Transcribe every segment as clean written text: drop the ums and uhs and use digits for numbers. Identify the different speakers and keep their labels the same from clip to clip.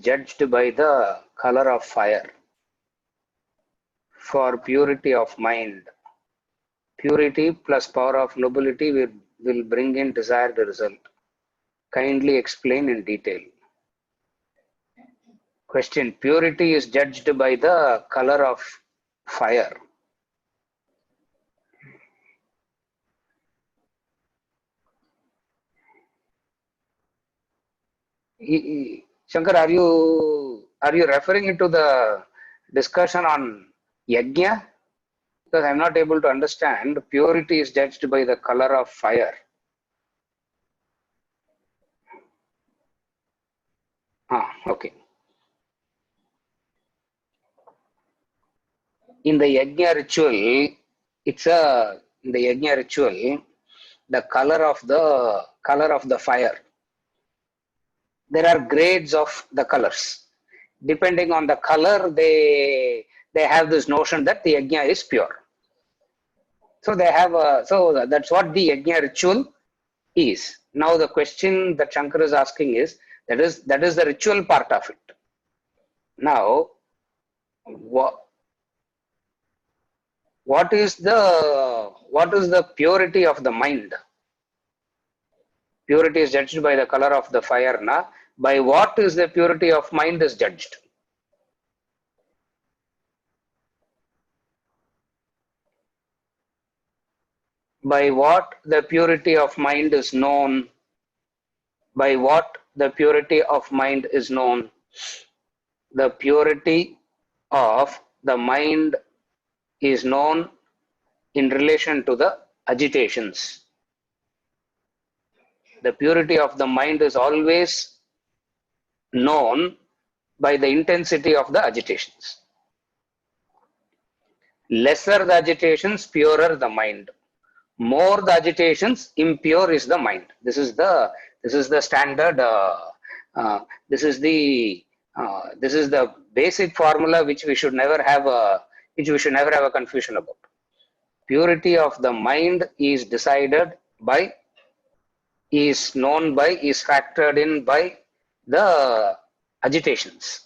Speaker 1: judged by the color of fire. For purity of mind, purity plus power of nobility will bring in desired result. Kindly explain in detail. Question. Purity is judged by the color of fire. Shankar, are you referring to the discussion on yajna? Because I'm not able to understand. Purity is judged by the color of fire. Okay. In the yajna ritual, in the yajna ritual, the color of the fire. There are grades of the colors. Depending on the color, they have this notion that the yajna is pure. So they have so that's what the yajna ritual is. Now the question that Shankar is asking is that is the ritual part of it. Now, what is the purity of the mind? Purity is judged by the color of the fire. Na? By what is the purity of mind is judged? By what the purity of mind is known? By what the purity of mind is known? The purity of the mind is known in relation to the agitations. The purity of the mind is always known by the intensity of the agitations. Lesser the agitations, purer the mind. More the agitations, impure is the mind. This is the standard. This is the basic formula which we should never have a confusion about. Purity of the mind is decided by, is known by, is factored in by the agitations.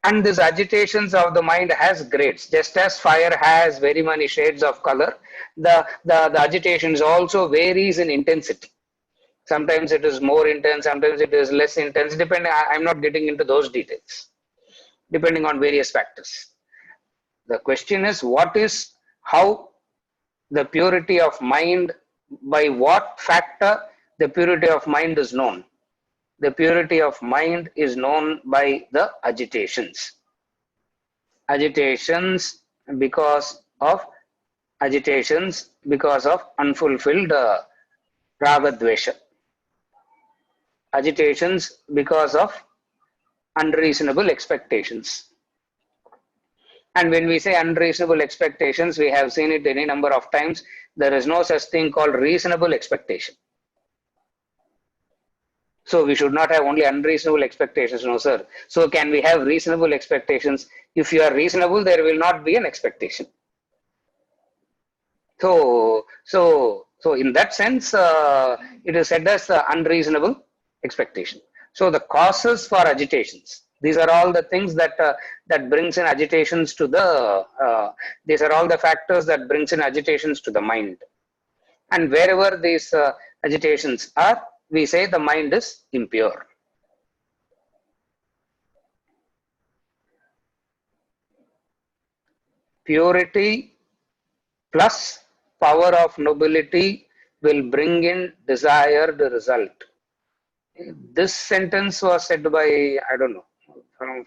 Speaker 1: And these agitations of the mind has grades. Just as fire has very many shades of color, the agitations also varies in intensity. Sometimes it is more intense, sometimes it is less intense, depending. I'm not getting into those details, depending on various factors. The question is, how the purity of mind, by what factor the purity of mind is known? The purity of mind is known by the agitations. Agitations because of unfulfilled ragadvesha. Agitations because of unreasonable expectations. And when we say unreasonable expectations, we have seen it any number of times. There is no such thing called reasonable expectation. So we should not have only unreasonable expectations, no sir. So can we have reasonable expectations? If you are reasonable, there will not be an expectation. So in that sense, it is said as unreasonable expectation. So the causes for agitations, these are all the things that brings in agitations to the, these are all the factors that brings in agitations to the mind. And wherever these agitations are, we say the mind is impure. Purity plus power of nobility will bring in desired result. This sentence was said by, I don't know,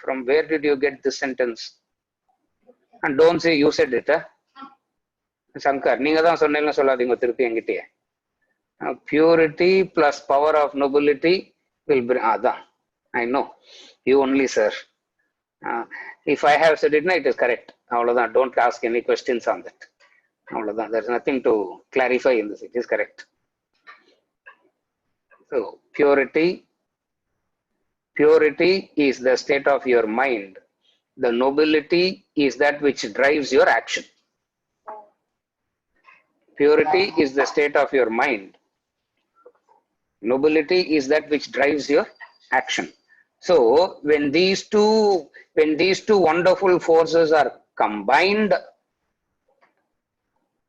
Speaker 1: from where did you get this sentence? And don't say you said it. Shankar, நீங்க தான் சொன்னீங்கன்னு சொல்லாதீங்க திருப்பி என்கிட்டயே. Purity plus power of nobility will bring, I know, you only sir. If I have said it, no, it is correct. அவ்வளவுதான், don't ask any questions on that. அவ்வளவுதான், there is nothing to clarify in this, it is correct. So purity is the state of your mind. The nobility is that which drives your action. Purity is the state of your mind. Nobility is that which drives your action. So when these two wonderful forces are combined,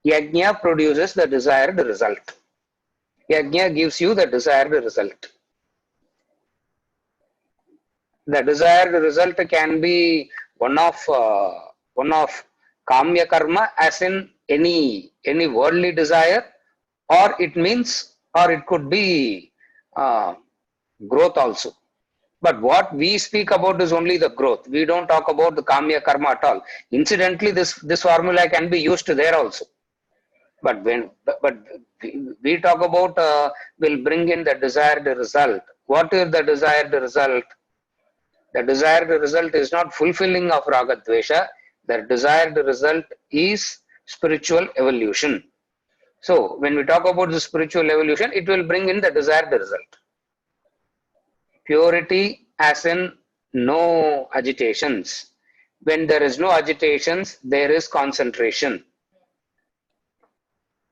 Speaker 1: yajna produces the desired result. Yajna gives you the desired result. The desired result can be one of kamya karma, as in any worldly desire, or it means, or it could be growth also. But what we speak about is only the growth. We don't talk about the kamya karma at all. Incidentally, this formula can be used there also. But we talk about will bring in the desired result. What is the desired result? The desired result is not fulfilling of raga dvesha. The desired result is spiritual evolution. So when we talk about the spiritual evolution, it will bring in the desired result. Purity as in no agitations. When there is no agitations, there is concentration.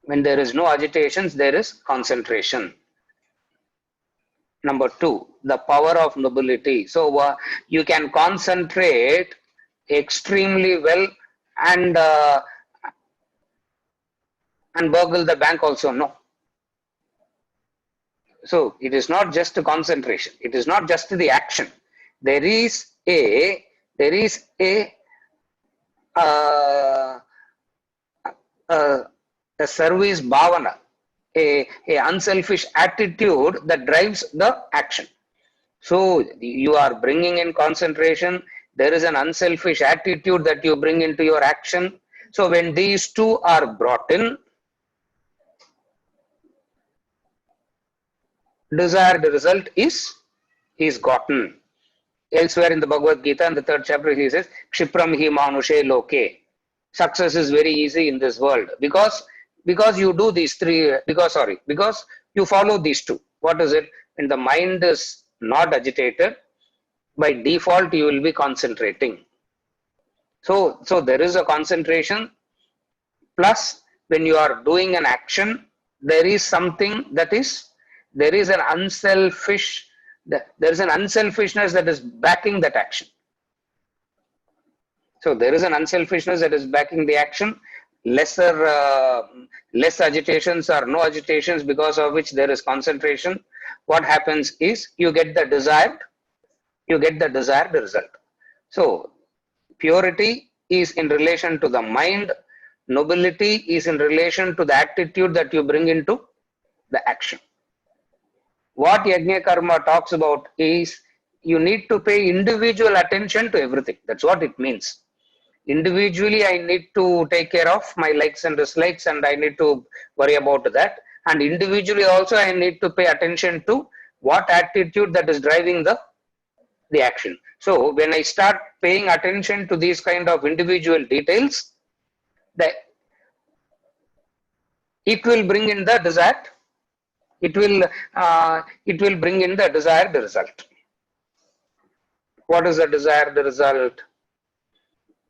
Speaker 1: When there is no agitations, there is concentration. Number two, the power of nobility. So you can concentrate extremely well and burgle the bank also. No. So it is not just a concentration. It is not just the action. There is a uh, a service bhavana, a unselfish attitude that drives the action. So you are bringing in concentration. There is an unselfish attitude that you bring into your action. So when these two are brought in, desired result is gotten. Elsewhere in the Bhagavad Gita, in the 3rd chapter, he says, Kshipram hi manushe loke. Success is very easy in this world because you do these three, because you follow these two. What is it? When the mind is not agitated, by default you will be concentrating. So there is a concentration, plus when you are doing an action, there is something that is, there is an unselfishness that is backing that action. So there is an unselfishness that is backing the action. Less agitations or no agitations, because of which there is concentration. What happens is you get the desired result. So purity is in relation to the mind. Nobility is in relation to the attitude that you bring into the action. What Yajna Karma talks about is you need to pay individual attention to everything. That's what it means. Individually, I need to take care of my likes and dislikes, and I need to worry about that. And individually also, I need to pay attention to what attitude that is driving the action. So when I start paying attention to these kind of individual details, it will bring in the desired. It will bring in the desired result. What is the desired result?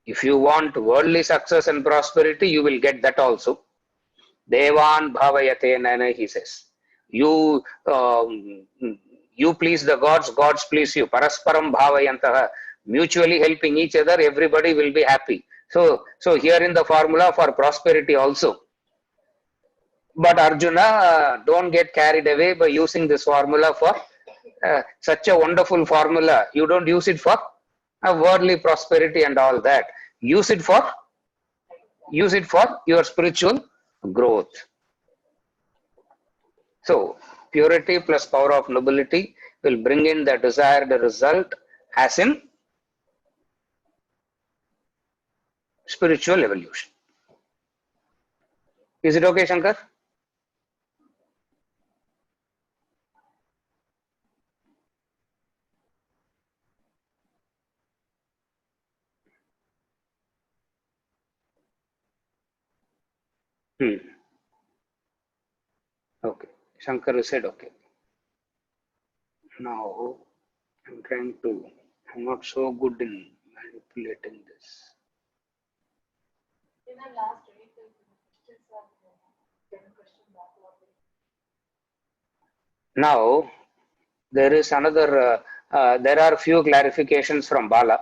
Speaker 1: If you want worldly success and prosperity, you will get that also. Devan bhavayate nana, he says. You please the gods, gods please you. Parasparam bhavayantaha. Mutually helping each other, everybody will be happy. So here in the formula for prosperity also. But Arjuna, don't get carried away by using this formula for such a wonderful formula. You don't use it for worldly prosperity and all that. Use it for your spiritual growth. So purity plus power of nobility will bring in the desired result, as in spiritual evolution. Is it okay, Shankar? Okay. Shankar said okay. Now I'm not so good in manipulating this. Now, there is another, there are few clarifications from Bala.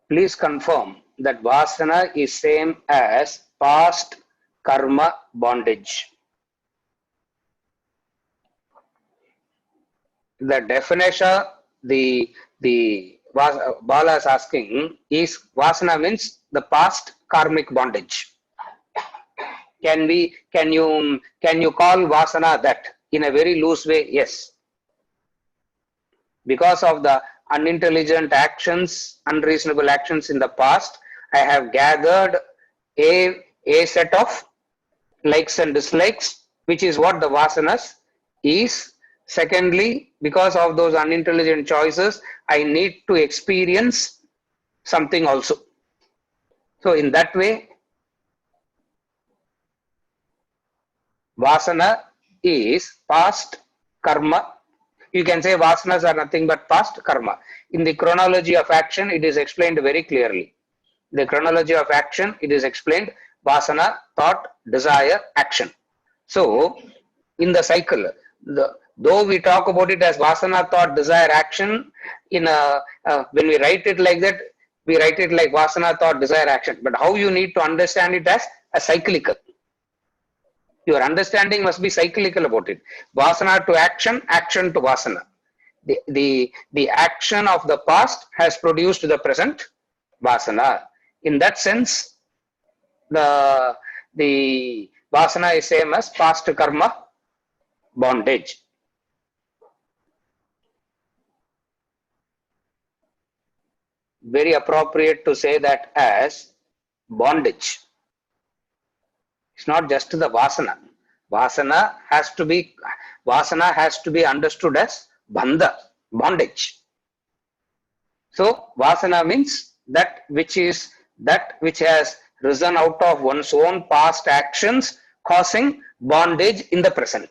Speaker 1: Please confirm that Vasana is same as past karma bondage. The definition, the Bala is asking is Vasana means the past karmic bondage. Can you call Vasana that in a very loose way? Yes. Because of the unintelligent actions, unreasonable actions in the past, I have gathered a set of likes and dislikes, which is what the vasanas is. Secondly, because of those unintelligent choices, I need to experience something also. So in that way, vasana is past karma. You can say vasanas are nothing but past karma. In the chronology of action, it is explained very clearly. The chronology of action, it is explained vasana, thought, desire, action. So, in the cycle, though we talk about it as vasana, thought, desire, action, when we write it like that, we write it like vasana, thought, desire, action. But how you need to understand it as a cyclical. Your understanding must be cyclical about it. Vasana to action, action to vasana. The action of the past has produced the present vasana. In that sense, the vasana is same as past karma bondage. Very appropriate to say that as bondage. It's not just the vasana. Vasana has to be understood as bandha, bondage. So vasana means that which has risen out of one's own past actions, causing bondage in the present.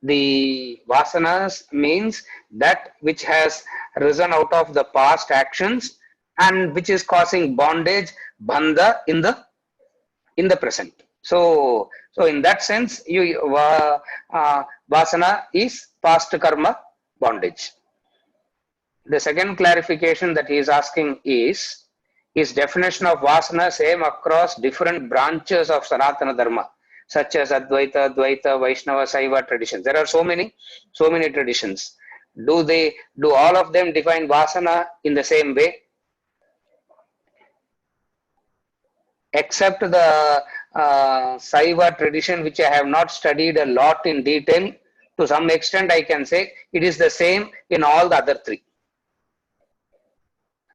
Speaker 1: The vasanas means that which has risen out of the past actions and which is causing bondage, bandha in the present. So in that sense, vasana is past karma bondage. The second clarification that he is asking is definition of vasana same across different branches of Sanatana Dharma, such as Advaita, Dvaita, Vaishnava, Saiva traditions. There are so many traditions. Do all of them define vasana in the same way? Except the Saiva tradition, which I have not studied a lot in detail, to some extent I can say it is the same in all the other three.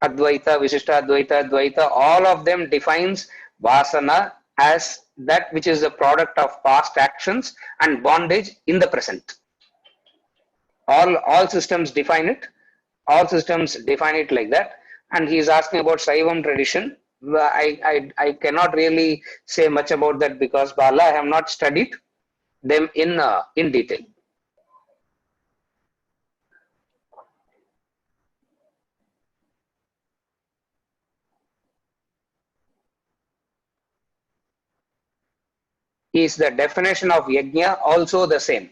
Speaker 1: Advaita, Visishta Advaita, Dvaita, all of them defines vasana as that which is the product of past actions and bondage in the present. All systems define it. All systems define it like that. And he is asking about Saivam tradition. I cannot really say much about that because Bala, I have not studied them in detail. Is the definition of yajna also the same?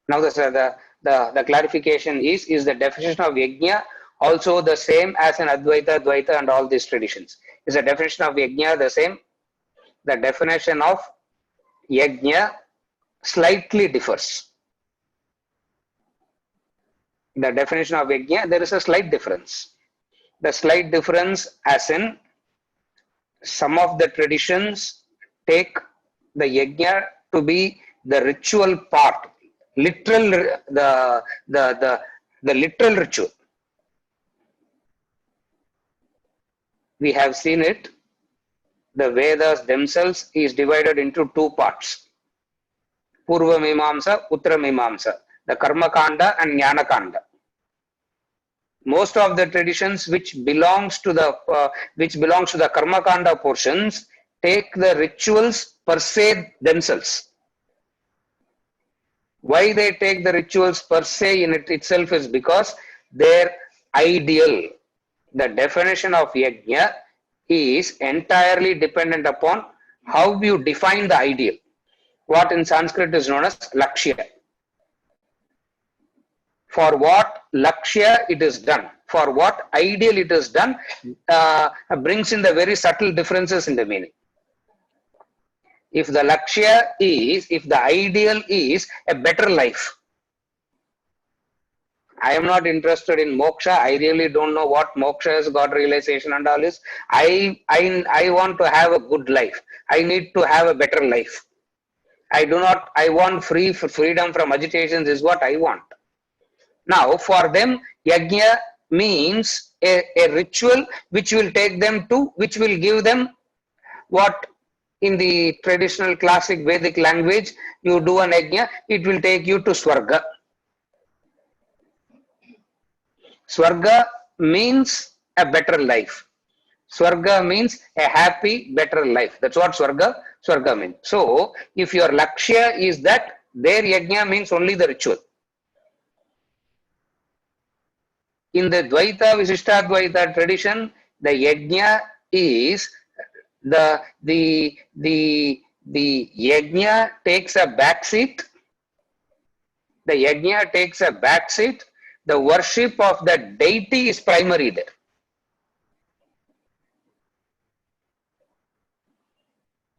Speaker 1: Now the clarification is the definition of yajna also the same as in Advaita, Dvaita and all these traditions? Is the definition of yajna the same? The definition of yajna slightly differs. The definition of yajna, there is a slight difference. The slight difference as in some of the traditions take the yajna to be the ritual part, literal the literal ritual. We have seen it. The Vedas themselves is divided into two parts: Purva Mimamsa, Uttara Mimamsa, the Karma Kanda and Jnana Kanda. Most of the traditions which belongs to the Karma Kanda portions take the rituals per se themselves. Why they take the rituals per se in it itself is because their ideal, The definition of yajna is entirely dependent upon how you define the ideal. What in Sanskrit is known as lakshya. For what lakshya it is done, for what ideal it is done, brings in the very subtle differences in the meaning. If the lakshya is, if the ideal is a better life, I am not interested in moksha. I really don't know what moksha is, God realization and all is. I want to have a good life. I need to have a better life. I do not, I want freedom from agitations is what I want. Now, for them, yajna means a ritual which will take them to, which will give them what in the traditional classic Vedic language, you do an yajna, it will take you to Swarga. Swarga means a better life. Swarga means a happy, better life. That's what Swarga means. So, if your lakshya is that, their yajna means only the ritual. In the Dvaita Visishtadvaita tradition, the yajna is the yajna takes a back seat. The yajna takes a back seat. The worship of the deity is primary there.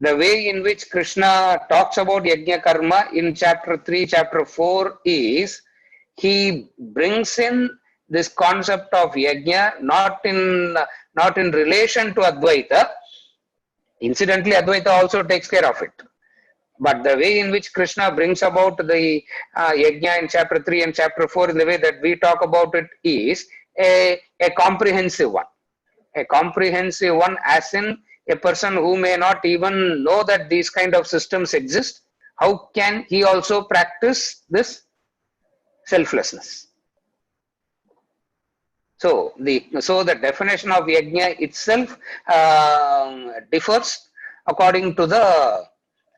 Speaker 1: The way in which Krishna talks about yajna karma in chapter 3, chapter 4 is he brings in this concept of yajna not in relation to Advaita. Incidentally, Advaita also takes care of it. But the way in which Krishna brings about the yajna in chapter 3 and chapter 4 in the way that we talk about it is a comprehensive one. A comprehensive one as in a person who may not even know that these kind of systems exist. How can he also practice this selflessness? So the definition of yajna itself differs according to the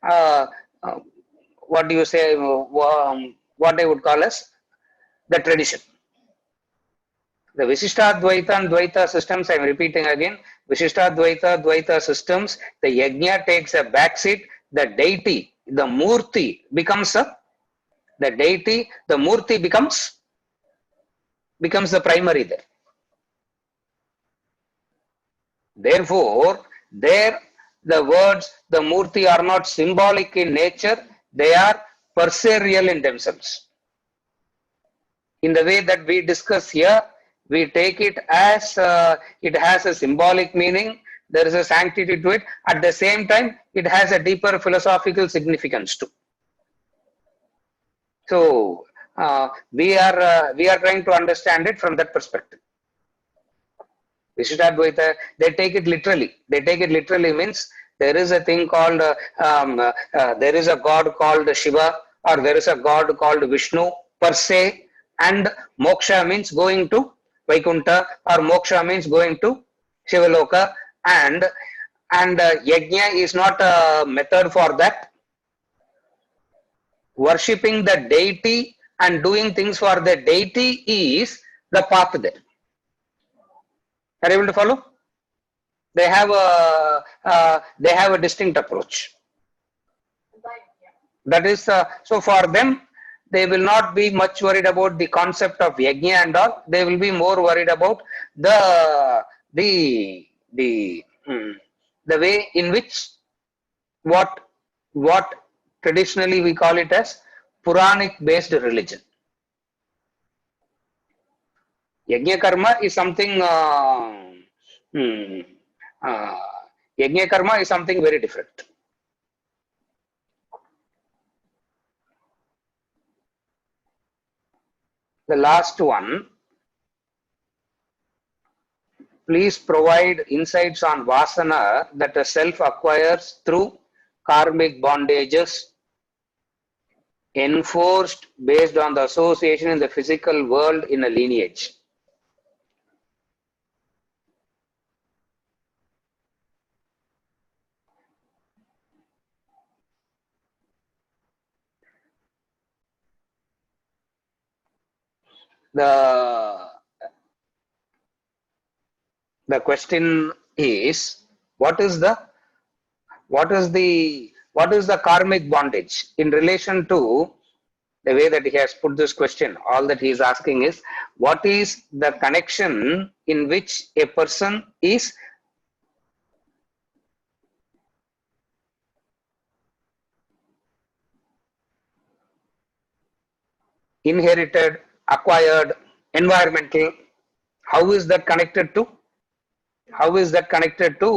Speaker 1: uh, uh, what do you say, what I would call as the tradition. The Visishtadvaita and Dvaita systems, I am repeating again, Visishtadvaita, Dvaita systems, the yajna takes a backseat, the deity, the murti becomes the deity, the murti becomes the primary there. Therefore, there the words, the murti are not symbolic in nature, they are per se real in themselves. In the way that we discuss here, we take it as it has a symbolic meaning, there is a sanctity to it. At the same time, it has a deeper philosophical significance too. So we are trying to understand it from that perspective. Vishishtadvaita, they take it literally. They take it literally means there is a thing called, there is a god called Shiva, or there is a god called Vishnu per se, and moksha means going to Vaikuntha, or moksha means going to Shivaloka, and yajna is not a method for that. Worshipping the deity and doing things for the deity is the path there. Are you able to follow? They have a distinct approach. That is so for them, they will not be much worried about the concept of yajna and all. They will be more worried about the way in which what traditionally we call it as Puranic based religion. Yajna karma is something. Yajna karma is something very different. The last one, please provide insights on vasana that a self acquires through karmic bondages enforced based on the association in the physical world in a lineage. The the question is, what is the karmic bondage in relation to the way that he has put this question? All that he is asking is, what is the connection in which a person is inherited, acquired, environmental? How is that connected to? How is that connected to?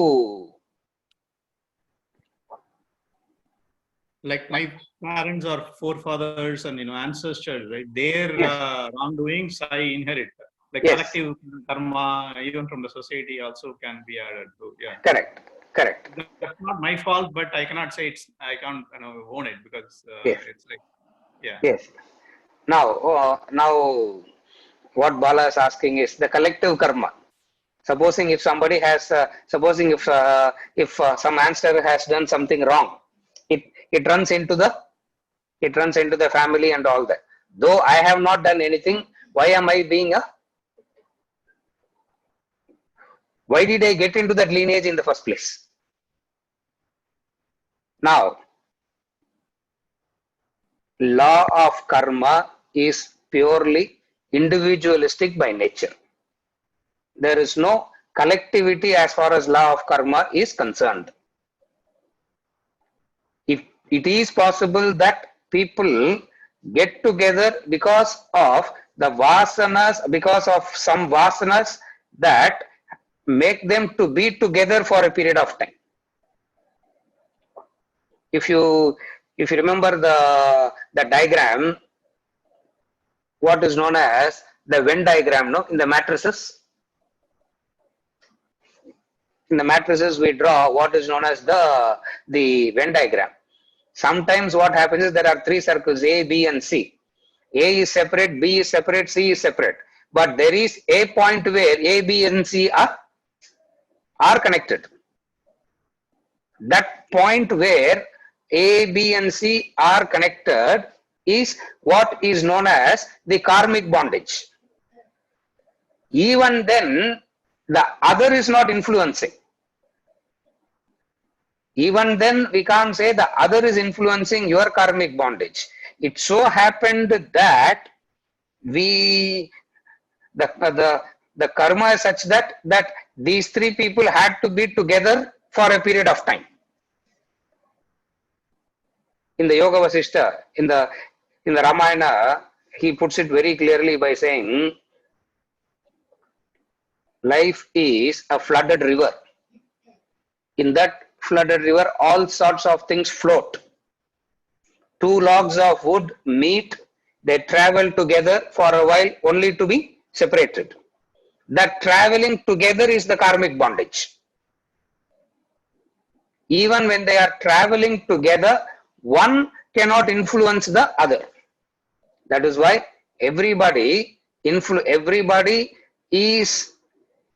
Speaker 2: Like my parents or forefathers and ancestors, right? Their
Speaker 1: Yes.
Speaker 2: wrongdoings I inherit. Like
Speaker 1: Yes.
Speaker 2: collective karma, even from the society, also can be added to. Yeah.
Speaker 1: Correct. Correct.
Speaker 2: That's not my fault, but I cannot say I can't own it because
Speaker 1: Yes.
Speaker 2: it's like, yeah.
Speaker 1: Yes. Now, what Bala is asking is the collective karma. Supposing if somebody has, if some ancestor has done something wrong, it runs into the family and all that. Though I have not done anything, why am I being a? Why did I get into that lineage in the first place? Now, law of karma is purely individualistic by nature. There is no collectivity as far as law of karma is concerned. If it is possible that people get together because of the vasanas, because of some vasanas that make them to be together for a period of time. If you remember the diagram, what is known as the Venn diagram, no, in the matrices. In the matrices, we draw what is known as the Venn diagram. Sometimes what happens is there are three circles, A, B, and C. A is separate, B is separate, C is separate. But there is a point where A, B, and C are connected. That point where A, B, and C are connected is what is known as the karmic bondage. Even then, the other is not influencing. Even then, we can't say the other is influencing your karmic bondage. It so happened that the karma is such that these three people had to be together for a period of time. In the Yoga Vasishtha, in the Ramayana, he puts it very clearly by saying, life is a flooded river. In that flooded river, all sorts of things float. Two logs of wood meet, they travel together for a while only to be separated. That traveling together is the karmic bondage. Even when they are traveling together, one cannot influence the other. That is why everybody is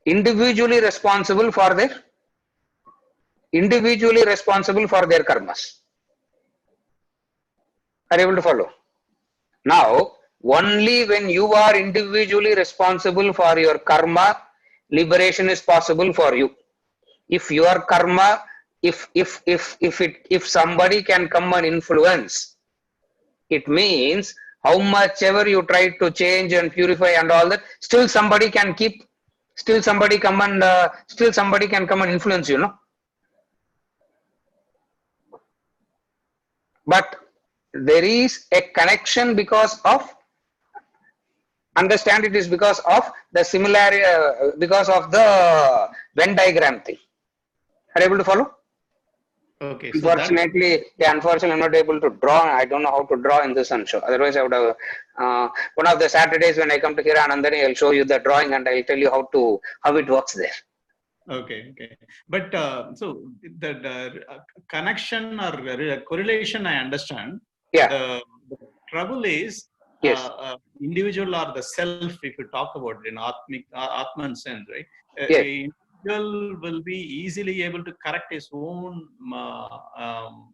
Speaker 1: individually responsible for their karmas. Are you able to follow? Now, only when you are individually responsible for your karma, liberation is possible for you. If your karma, if somebody can come and influence, it means how much ever you try to change and purify and all that, still somebody can come and influence you, no? But there is a connection because of, understand, it is because of the similarity, because of the Venn diagram thing. Are you able to follow?
Speaker 2: Okay.
Speaker 1: Unfortunately, I'm not able to draw. I don't know how to draw in this show. Otherwise, I would have. One of the Saturdays when I come to Hiranandani, I'll show you the drawing and I'll tell you how it works there.
Speaker 2: Okay. But so the connection or correlation, I understand.
Speaker 1: Yeah.
Speaker 2: The trouble is,
Speaker 1: yes.
Speaker 2: Individual or the self, if you talk about it in Atman sense, right?
Speaker 1: Yes.
Speaker 2: Individual will be easily able to correct his own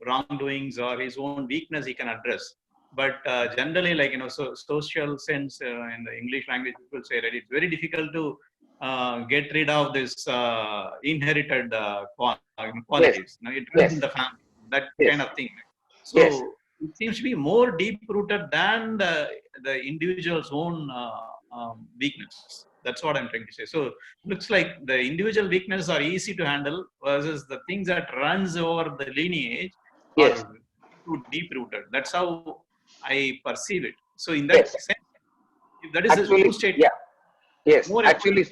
Speaker 2: wrongdoings or his own weakness he can address. But generally, like social sense in the English language, people say that it's very difficult to get rid of this inherited qualities.
Speaker 1: Yes.
Speaker 2: You know, it runs in
Speaker 1: Yes.
Speaker 2: the family, that kind
Speaker 1: Yes.
Speaker 2: of thing. So
Speaker 1: Yes.
Speaker 2: it seems to be more deep rooted than the individual's own weakness. That's what I'm trying to say. So looks like the individual weaknesses are easy to handle versus the things that runs over the lineage
Speaker 1: Yes.
Speaker 2: are too deep rooted. That's how I perceive it. So in that
Speaker 1: Yes.
Speaker 2: sense, if that is a true
Speaker 1: Actually,
Speaker 2: statement,
Speaker 1: yeah. Yes.
Speaker 2: more effort.
Speaker 1: Actually,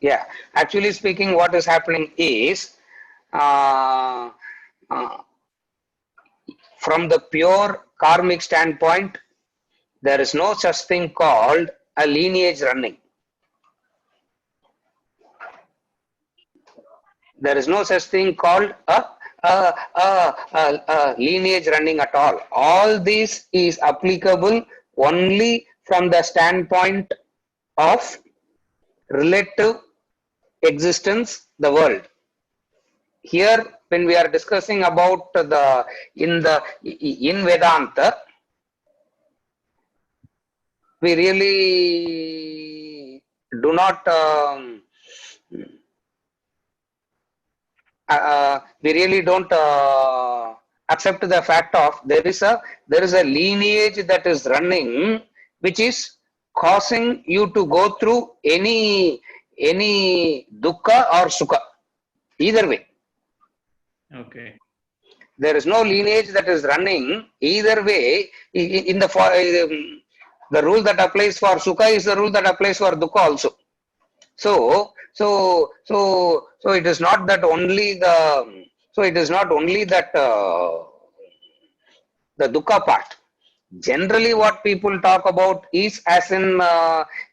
Speaker 1: yeah. Actually speaking, what is happening is, uh, uh, from the pure karmic standpoint, there is no such thing called a lineage running. There is no such thing called a lineage running at all. All this is applicable only from the standpoint of relative existence, the world. Here, when we are discussing about in Vedanta, we really do not we really don't accept the fact of there is a lineage that is running, which is causing you to go through any dukkha or sukha. Either way,
Speaker 2: Okay.
Speaker 1: there is no lineage that is running either way. In the rule that applies for sukha is the rule that applies for dukkha also. So, so it is not that only so it is not only that the dukkha part. Generally, what people talk about is as in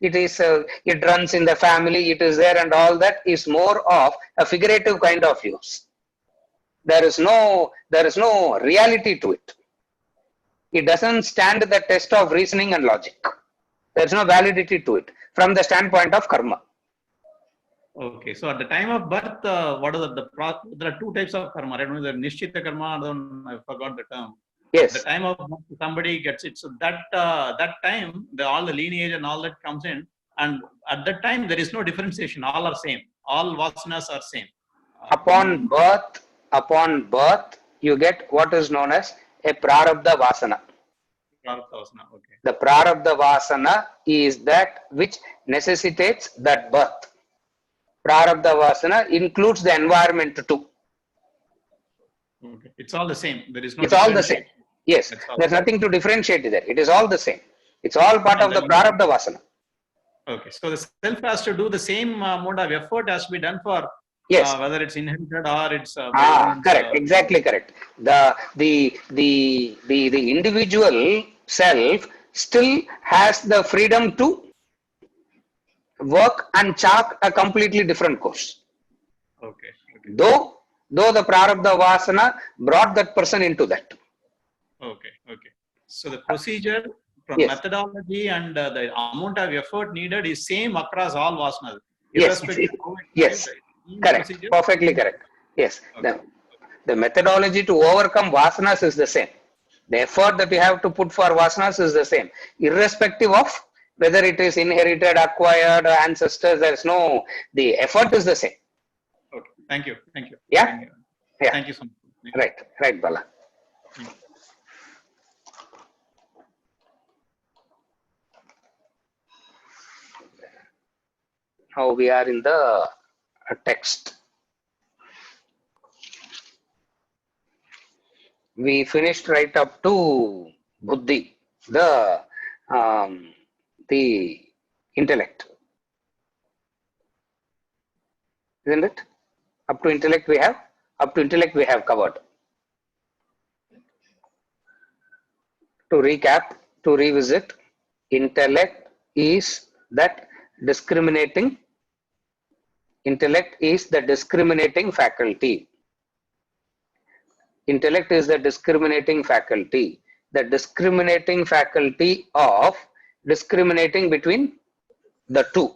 Speaker 1: it runs in the family, it is there, and all that is more of a figurative kind of use. There is no reality to it. It doesn't stand the test of reasoning and logic. There is no validity to it from the standpoint of karma.
Speaker 2: Okay. So at the time of birth, what are there are two types of karma. I don't know, the nishchita karma. I forgot the term. At the
Speaker 1: Yes,
Speaker 2: time of birth, somebody gets it. So that time, all the lineage and all that comes in, and at that time there is no differentiation. All are same. All vasanas are same.
Speaker 1: upon birth, you get what is known as a prarabdha vasana.
Speaker 2: Prarabdha vasana. Okay.
Speaker 1: The prarabdha vasana is that which necessitates that birth. Prarabdha vasana includes the environment too.
Speaker 2: Okay. It's all the same. There is no
Speaker 1: It's all the same.
Speaker 2: differentiation.
Speaker 1: Yes,
Speaker 2: That's all.
Speaker 1: there's nothing to differentiate there. It is all the same. It's all part
Speaker 2: And
Speaker 1: of the prarabdha vasana.
Speaker 2: okay, so the self has to do the same amount of effort has to be done for
Speaker 1: Yes.
Speaker 2: whether it's inherited or it's by one's,
Speaker 1: correct. Exactly correct. The individual self still has the freedom to work and chart a completely different course.
Speaker 2: Okay.
Speaker 1: Though the prarabdha vasana brought that person into that.
Speaker 2: Okay. So the procedure from
Speaker 1: Yes.
Speaker 2: methodology and the amount of effort needed is same across all vasanas,
Speaker 1: Yes.
Speaker 2: irrespective of how it
Speaker 1: Yes.
Speaker 2: is,
Speaker 1: Correct.
Speaker 2: procedure.
Speaker 1: Perfectly correct. Yes.
Speaker 2: Okay.
Speaker 1: The methodology to overcome vasanas is the same. The effort that you have to put for vasanas is the same, irrespective of whether it is inherited, acquired, ancestors. There's no, the effort is the same.
Speaker 2: Okay. Thank you.
Speaker 1: Yeah?
Speaker 2: Thank you.
Speaker 1: Yeah.
Speaker 2: Thank you so much.
Speaker 1: Right, Bala. Now we are in the text. We finished right up to buddhi, the intellect, isn't it? Up to intellect we have covered. To recap, to revisit, intellect is that discriminating. Intellect is the discriminating faculty. Intellect is the discriminating faculty. The discriminating faculty of discriminating between the two.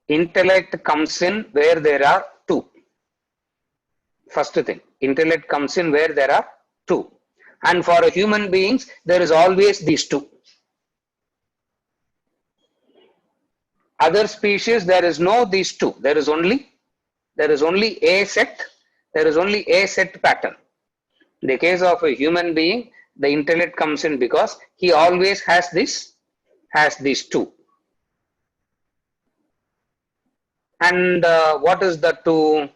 Speaker 1: Intellect comes in where there are two. First thing, intellect comes in where there are two. And for human beings, there is always these two. Other species, there is no these two. There is only a set. There is only a set pattern. In the case of a human being, the intellect comes in because he always has these two. And what is the two?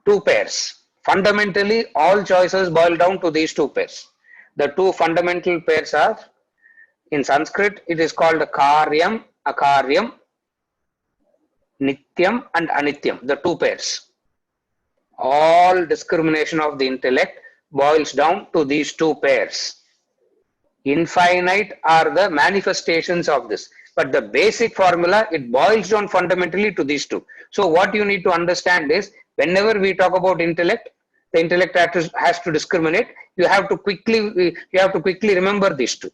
Speaker 1: Two pairs. Fundamentally, all choices boil down to these two pairs. The two fundamental pairs are, in Sanskrit, it is called karyam, akaryam, nityam and anityam, the two pairs. All discrimination of the intellect boils down to these two pairs. Infinite are the manifestations of this, but the basic formula, it boils down fundamentally to these two. So what you need to understand is, whenever we talk about intellect, the intellect has to discriminate. You have to quickly remember these two: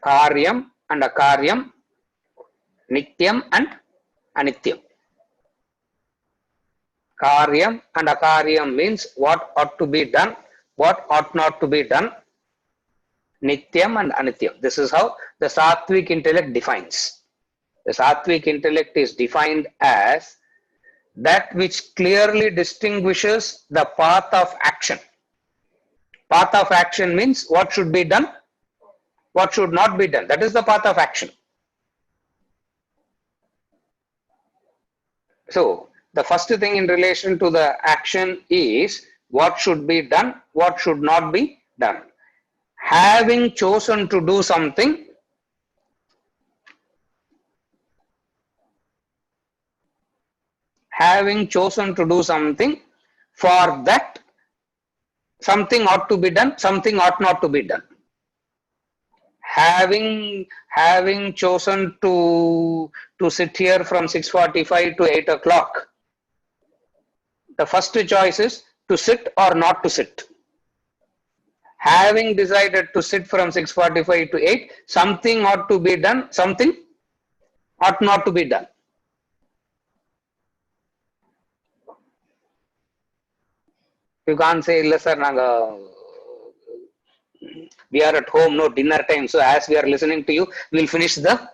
Speaker 1: karyam and akaryam, nityam and anityam. Karyam and akaryam means what ought to be done, what ought not to be done. Nityam and anityam. This is how the Sattvic intellect defines. The Sattvic intellect is defined as that which clearly distinguishes the path of action. Path of action means what should be done, what should not be done. That is the path of action. So, the first thing in relation to the action is what should be done, what should not be done. Having chosen to do something, for that something ought to be done, something ought not to be done. Having chosen to sit here from 6:45 to 8 o'clock, the first choice is to sit or not to sit. Having decided to sit from 6:45 to 8, something ought to be done, something ought not to be done. You can't say, sir, we are at home, no dinner time. So as we are listening to you, we'll finish the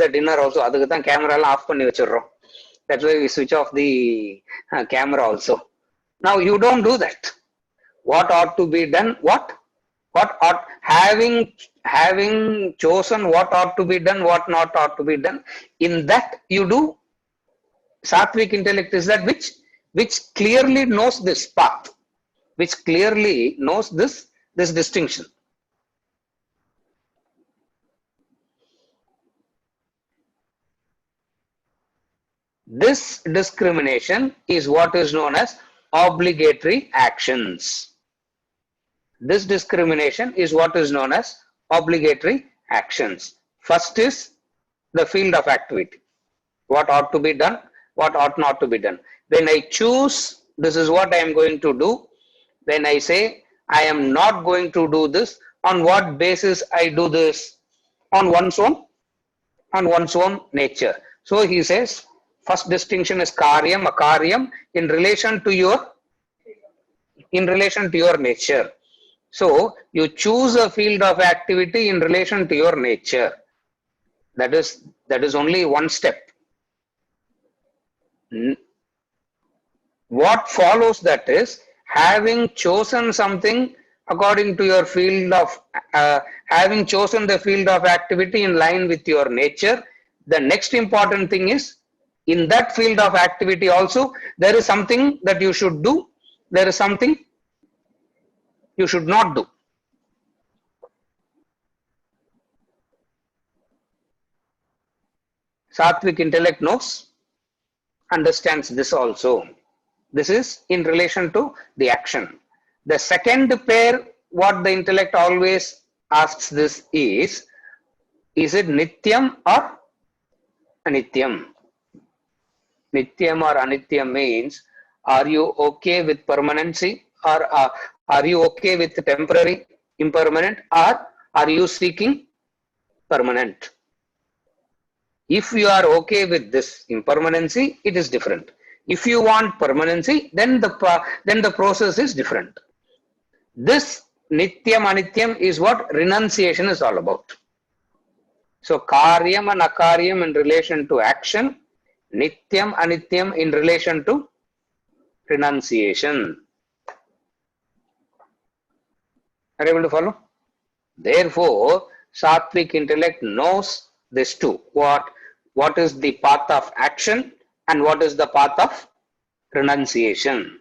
Speaker 1: dinner also. Adukku dhaan camera la off panni vechirrom. That's why we switch off the camera also. Now you don't do that. What ought to be done? What ought, having chosen what ought to be done, what not ought to be done. In that you do. Sattvic intellect is that which clearly knows this path, which clearly knows this distinction. This discrimination is what is known as obligatory actions. This discrimination is what is known as obligatory actions. First is the field of activity. What ought to be done, what ought not to be done. When I choose, this is what I am going to do. When I say I am not going to do this, on what basis I do this? On one's own nature. So he says, first distinction is karyam, akaryam in relation to your nature. So you choose a field of activity in relation to your nature. That is only one step. What follows that is, having chosen something according to your field of, having chosen the field of activity in line with your nature, the next important thing is, in that field of activity also, there is something that you should do, there is something you should not do. Sattvic intellect knows, understands this also. This is in relation to the action. The second pair, what the intellect always asks this is it nityam or anityam? Nityam or anityam means, are you okay with permanency, or are you okay with temporary impermanent, or are you seeking permanent? If you are okay with this impermanency, it is different. If you want permanency, then the process is different. This Nityam Anityam is what renunciation is all about. So Karyam and Akaryam in relation to action, Nityam Anityam in relation to renunciation. Are you able to follow? Therefore, Sattvic intellect knows this too. What is the path of action and what is the path of renunciation?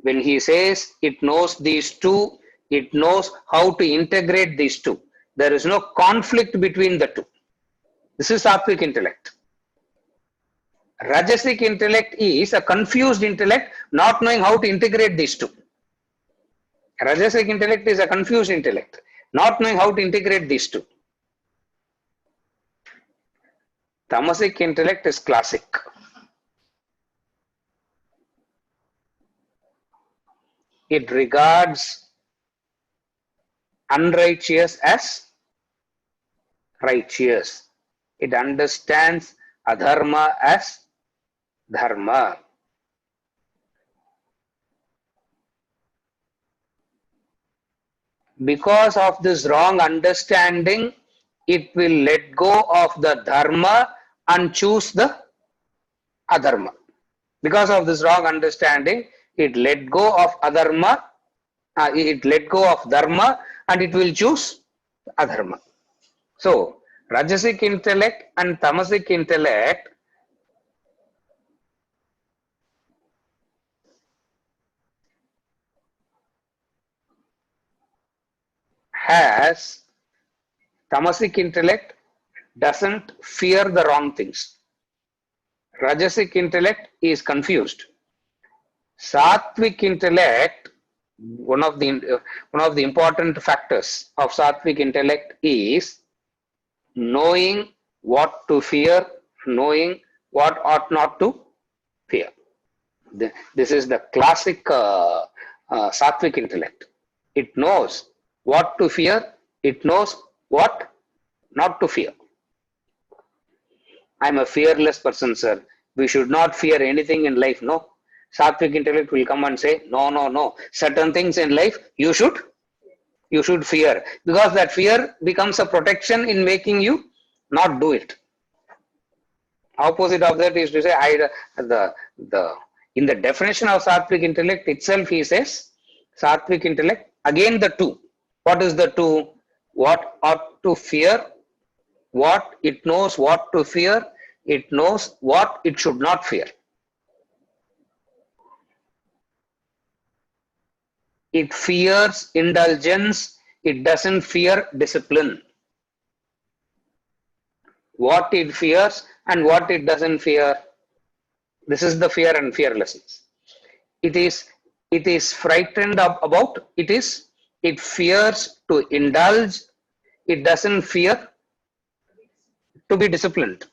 Speaker 1: When he says it knows these two, it knows how to integrate these two. There is no conflict between the two. This is Sattvic intellect. Rajasic intellect is a confused intellect, not knowing how to integrate these two. Rajasic intellect is a confused intellect, not knowing how to integrate these two. Tamasic intellect is classic. It regards unrighteous as righteous. It understands adharma as dharma. Because of this wrong understanding, it will let go of the dharma and choose the adharma. Because of this wrong understanding, it let go of adharma, it let go of dharma and it will choose adharma. So, Rajasic intellect and Tamasic intellect has, Tamasic intellect doesn't fear the wrong things. Rajasic intellect is confused. Sattvic intellect, one of the important factors of Sattvic intellect is knowing what to fear, knowing what ought not to fear. This is the classic Sattvic intellect. It knows what to fear, it knows what not to fear. I'm a fearless person, sir. We should not fear anything in life. No. Sattvic intellect will come and say, no. Certain things in life you should fear, because that fear becomes a protection in making you not do it. Opposite of that is to say, in the definition of Sattvic intellect itself, he says, Sattvic intellect, again the two. What is the two? What ought to fear, what it knows what to fear, it knows what it should not fear. It fears indulgence, it doesn't fear discipline. What it fears and what it doesn't fear. This is the fear and fearlessness. It is frightened about, it fears to indulge, it doesn't fear to be disciplined.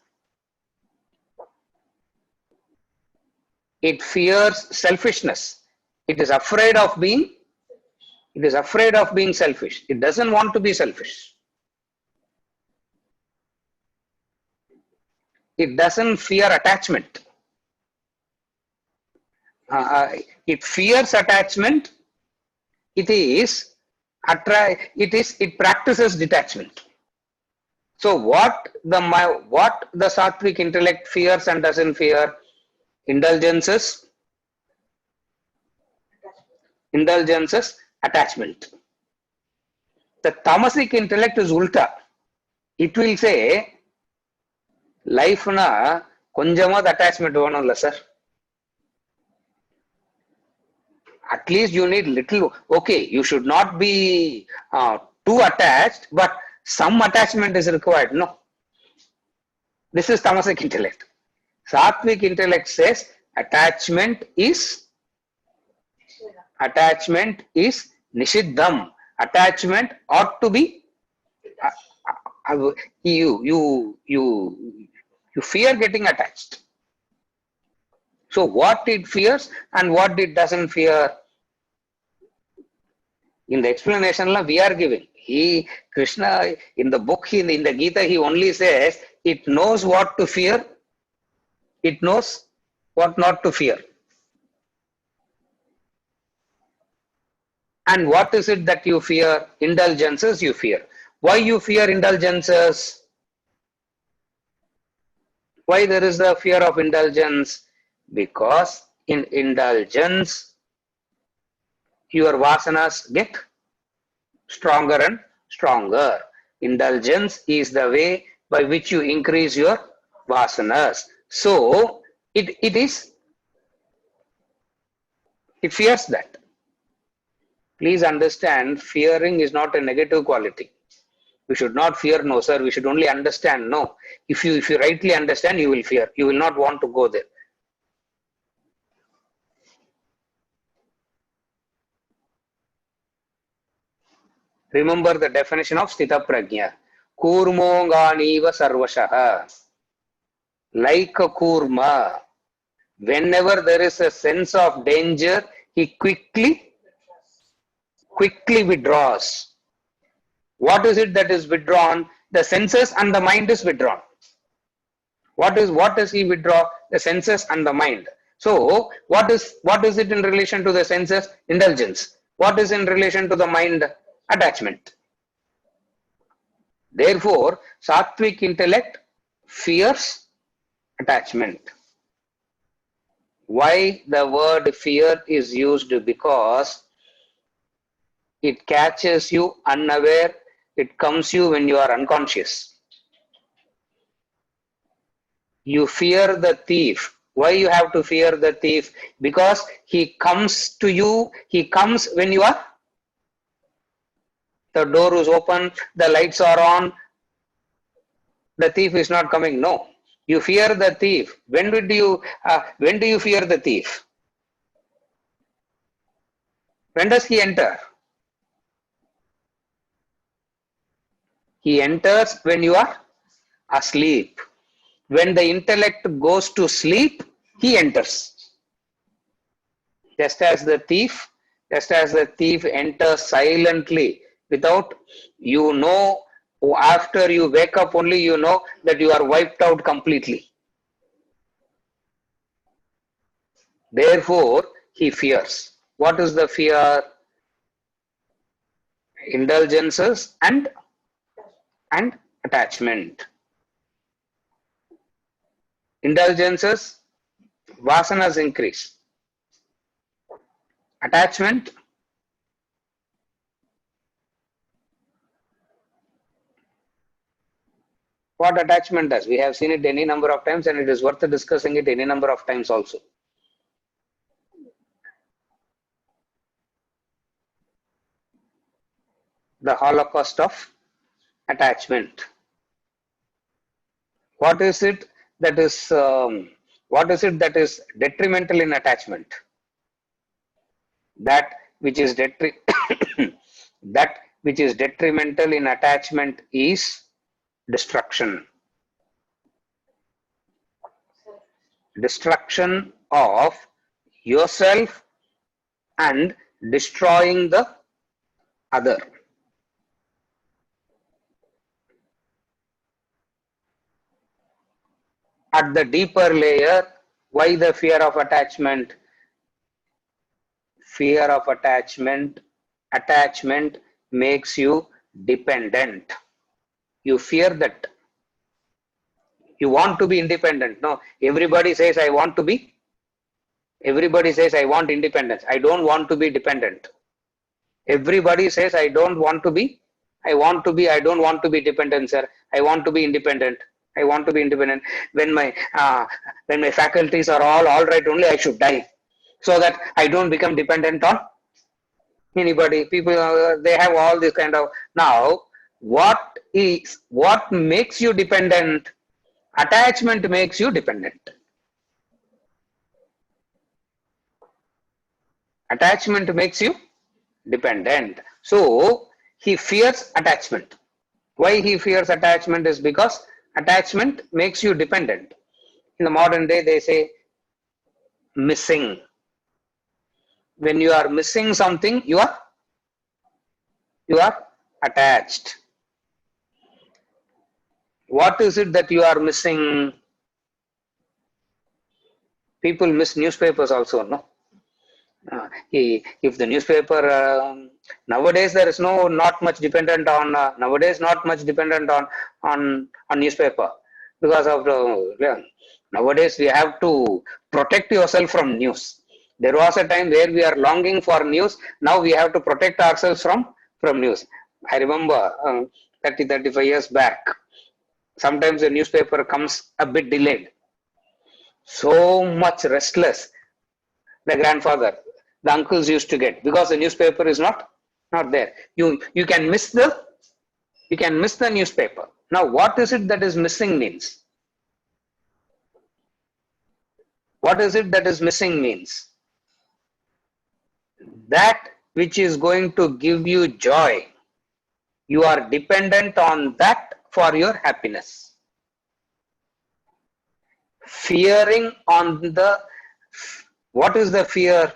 Speaker 1: It fears selfishness. It is afraid of being selfish. It doesn't want to be selfish. It doesn't fear attachment. It fears attachment. It practices detachment. So what the Sattvic intellect fears and doesn't fear? Indulgences, attachment. The Tamasic intellect is ulta. It will say, life na konjamad attachment vanilla, sir. At least you need little. Okay, you should not be too attached, but some attachment is required. No. This is Tamasic intellect. Sattvic intellect says attachment is nishiddham. Attachment ought to be you fear getting attached. So what it fears and what it doesn't fear. In the explanation we are giving. Krishna in the book, in the Gita, he only says it knows what to fear. It knows what not to fear. And what is it that you fear? Indulgences you fear. Why you fear indulgences? Why there is the fear of indulgence? Because in indulgence, your vasanas get stronger and stronger. Indulgence is the way by which you increase your vasanas. So it fears that. Please understand, fearing is not a negative quality. We should not fear, no sir, we should only understand. No. If you rightly understand, you will fear. You will not want to go there. Remember the definition of Sthita Prajna. Kurmonganiva sarvashaha. Like a kurma, whenever there is a sense of danger, he quickly withdraws. What is it that is withdrawn? The senses and the mind is withdrawn. What does he withdraw? The senses and the mind. So what is it in relation to the senses? Indulgence. What is in relation to the mind? Attachment. Therefore, sattvic intellect fears attachment. Why the word fear is used? Because it catches you unaware. It comes you when you are unconscious. You fear the thief. Why you have to fear the thief? Because he comes to you. He comes when you are, the door is open, the lights are on, the thief is not coming. No, you fear the thief. When do you fear the thief? When does he enter? He enters when you are asleep. When the intellect goes to sleep, he enters. Just as the thief enters silently without, after you wake up only you know that you are wiped out completely. Therefore, he fears. What is the fear? Indulgences and attachment. Indulgences, vasanas increase. Attachment, what attachment does? We have seen it any number of times and it is worth discussing it any number of times also. The holocaust of attachment. What is it that is detrimental in attachment? That which is detrimental in attachment is destruction. Destruction of yourself and destroying the other. At the deeper layer, why the fear of attachment? Fear of attachment makes you dependent. You fear that. You want to be independent. No, everybody says I want independence. I don't want to be dependent. Everybody says I don't want to be, I don't want to be dependent, sir. I want to be independent. I want to be independent. When my faculties are all right, only I should die, so that I don't become dependent on anybody. People, they have all this kind of. Now, what makes you dependent? Attachment makes you dependent. Attachment makes you dependent. So he fears attachment. Why he fears attachment is because attachment makes you dependent. In the modern day, they say missing. When you are missing something, you are attached. What is it that you are missing? People miss newspapers also, no? If the newspaper Nowadays there is not much dependent on newspaper because of the nowadays we have to protect yourself from news. There was a time where we are longing for news. Now we have to protect ourselves from news. I remember 35 years back. Sometimes the newspaper comes a bit delayed. So much restless the grandfather, the uncles used to get because the newspaper is not there. You can miss the newspaper. Now what is it that is missing means? What is it that is missing means? That which is going to give you joy. You are dependent on that for your happiness. Fearing on the, what is the fear?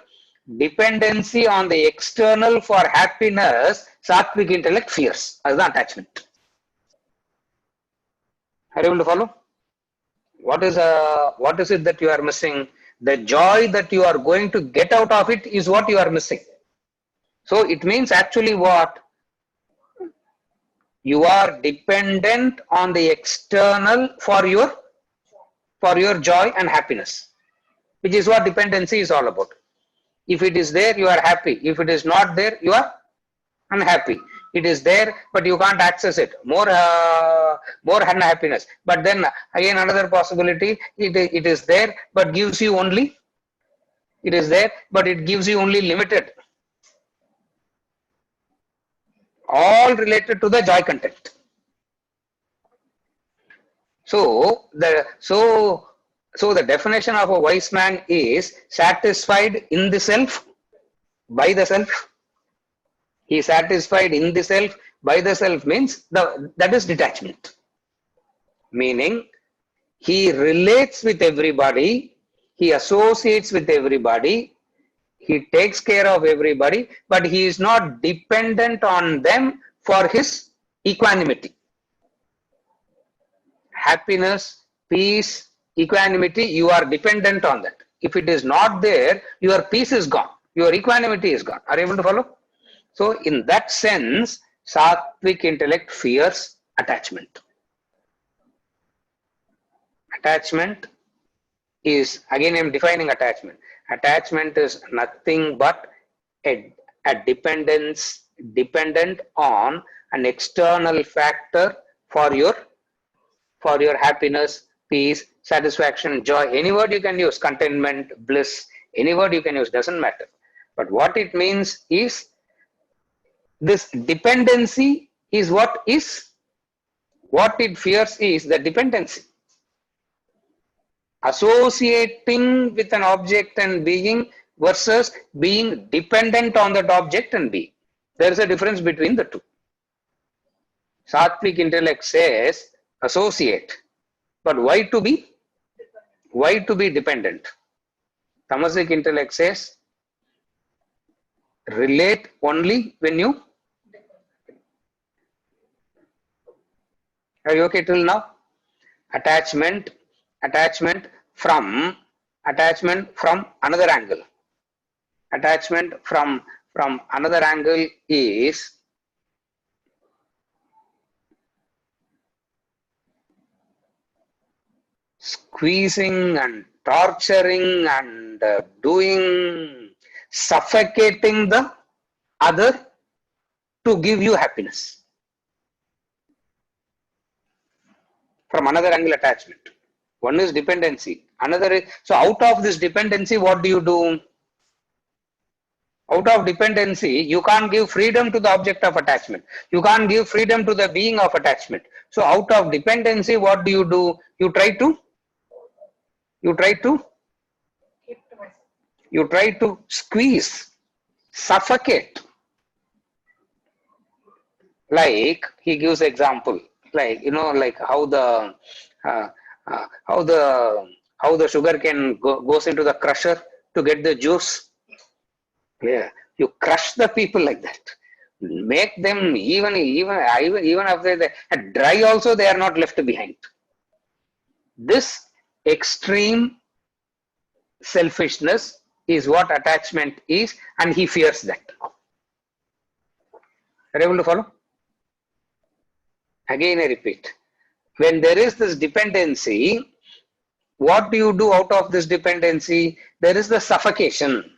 Speaker 1: Dependency on the external for happiness, sattvic intellect fears as the attachment. Are you able to follow? What is it that you are missing? The joy that you are going to get out of it is what you are missing. So it means actually what? You are dependent on the external for your joy and happiness, which is what dependency is all about. If it is there, you are happy. If it is not there, you are unhappy. It is there, but you can't access it. More unhappiness. But then again, another possibility, it is there, but gives you only, it is there, but it gives you only limited. All related to the joy content. So the definition of a wise man is satisfied in the self, by the self. He is satisfied in the self, by the self means that is detachment. Meaning he relates with everybody, he associates with everybody, he takes care of everybody, but he is not dependent on them for his equanimity. Happiness, peace, equanimity, you are dependent on that. If it is not there, your peace is gone, your equanimity is gone. Are you able to follow? So in that sense, sattvic intellect fears attachment. Attachment is, again I am defining attachment. Attachment is nothing but a dependent on an external factor for your happiness, peace, satisfaction, joy. Any word you can use, contentment, bliss, any word you can use, doesn't matter. But what it means is, this dependency is what it fears is the dependency. Associating with an object and being versus being dependent on that object and being. There is a difference between the two. Sattvic intellect says associate, but why to be dependent? Tamasic intellect says relate only when you. Are you okay till now? Attachment from another angle. Attachment from another angle is squeezing and torturing and suffocating the other to give you happiness. From another angle attachment. One is dependency. Another is, so out of this dependency, what do you do? Out of dependency, you can't give freedom to the object of attachment. You can't give freedom to the being of attachment. So out of dependency, what do? You try to squeeze, suffocate. Like he gives example, like like how the sugar cane goes into the crusher to get the juice. Yeah, you crush the people like that. Make them even after they dry also, they are not left behind. This extreme selfishness is what attachment is, and he fears that. Are you able to follow? Again, I repeat. When there is this dependency, what do you do out of this dependency? There is the suffocation.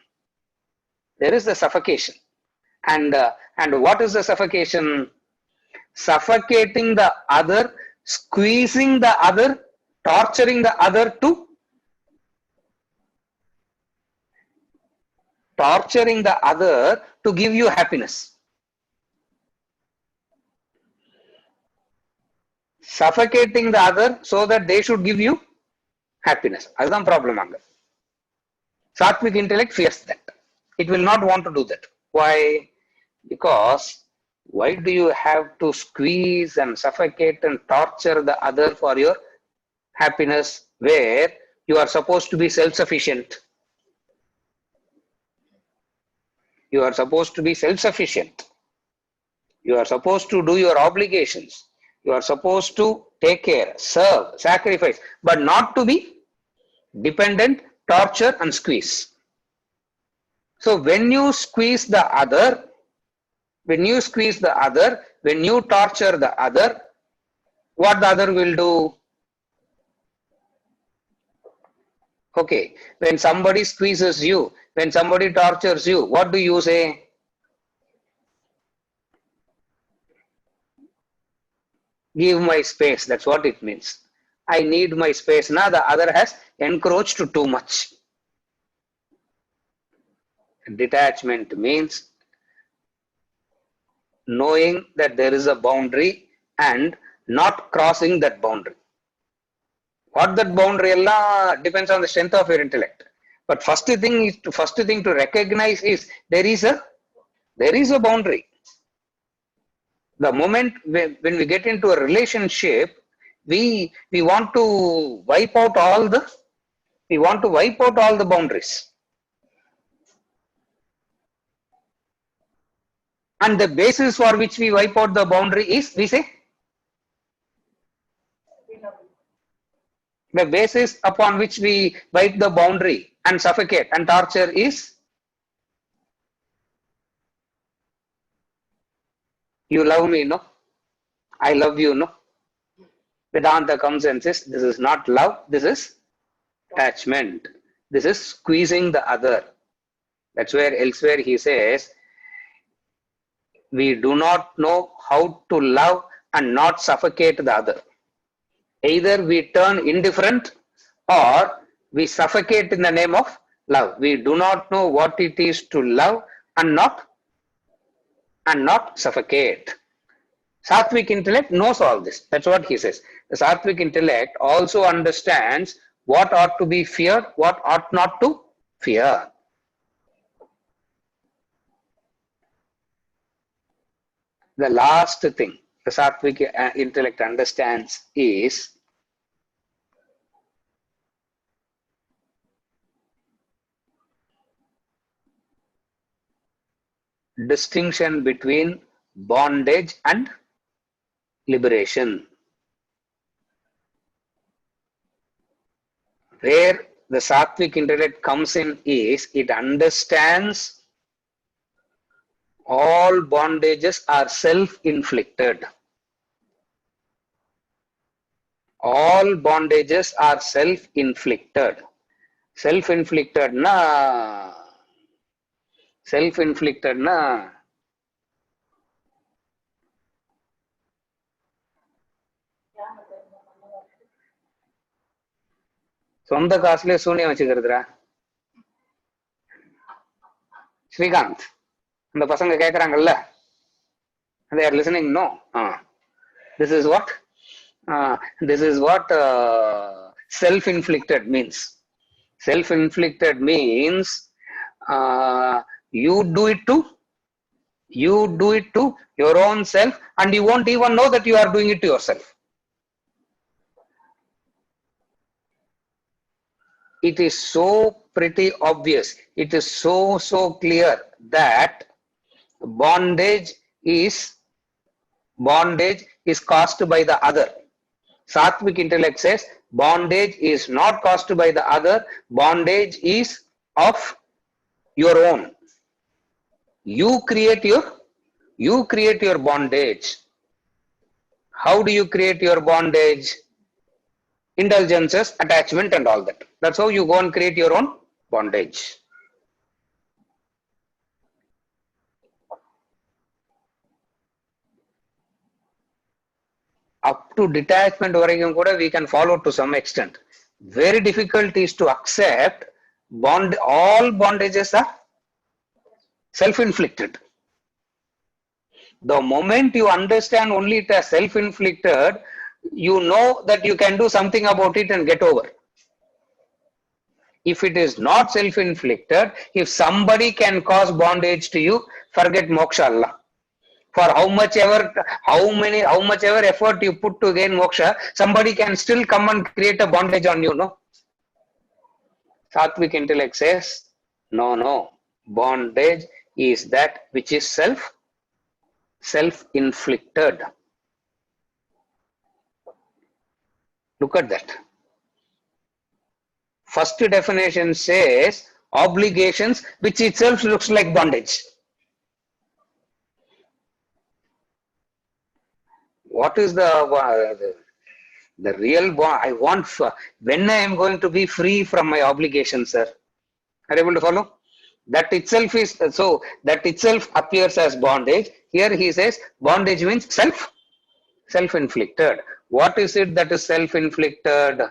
Speaker 1: There is the suffocation. And what is the suffocation? Suffocating the other, squeezing the other, torturing the other to give you happiness. Suffocating the other so that they should give you happiness. That's the problem. Sattvic intellect fears that. It will not want to do that. Why? Because why do you have to squeeze and suffocate and torture the other for your happiness where you are supposed to be self-sufficient? You are supposed to be self-sufficient. You are supposed to do your obligations. You are supposed to take care, serve, sacrifice, but not to be dependent, torture and squeeze. So when you squeeze the other, when you torture the other, what the other will do? Okay, when somebody squeezes you, when somebody tortures you, what do you say? Give my space, that's what it means. I need my space. Now the other has encroached too much. Detachment means knowing that there is a boundary and not crossing that boundary. What that boundary depends on the strength of your intellect. But first thing to recognize is there is a boundary. The moment when we get into a relationship, we want to wipe out all the boundaries. And the basis for which we wipe out the boundary is, we say, the basis upon which we wipe the boundary and suffocate and torture is, you love me, no? I love you, no? Vedanta comes and says, this is not love, this is attachment. This is squeezing the other. That's where elsewhere he says, we do not know how to love and not suffocate the other. Either we turn indifferent or we suffocate in the name of love. We do not know what it is to love and not suffocate. Sattvic intellect knows all this. That's what he says. The Sattvic intellect also understands what ought to be feared, what ought not to fear. The last thing the Sattvic intellect understands is distinction between bondage and liberation. Where the Sattvic intellect comes in is it understands all bondages are self-inflicted. All bondages are self-inflicted. Self-inflicted na சொந்த காசுலயே சூனியம் வச்சுக்கிறதுரா ஸ்ரீகாந்த் அந்த பசங்க கேக்குறாங்கல்ல, they are listening, no? This is what self-inflicted means. Self-inflicted means you do it to your own self and you won't even know that you are doing it to yourself. It is so pretty obvious, it is so clear that bondage is caused by the other. Sattvic intellect says bondage is not caused by the other, bondage is of your own. You create your You create your bondage. How do you create your bondage? Indulgences, attachment and all that. That's how you go and create your own bondage. Up to detachment we can follow to some extent. Very difficult is to accept all bondages are self-inflicted. The moment you understand only it as self-inflicted, you know that you can do something about it and get over. If it is not self-inflicted, if somebody can cause bondage to you, forget moksha Allah. For how much ever effort you put to gain moksha, somebody can still come and create a bondage on you, no? Sattvic intellect says, no. Bondage is that which is self-inflicted. Look at that. First definition says obligations, which itself looks like bondage. What is the real bond? I want, when I am going to be free from my obligations, sir. Are you able to follow? That itself is, so that itself appears as bondage. Here he says bondage means self-inflicted. What is it that is self-inflicted?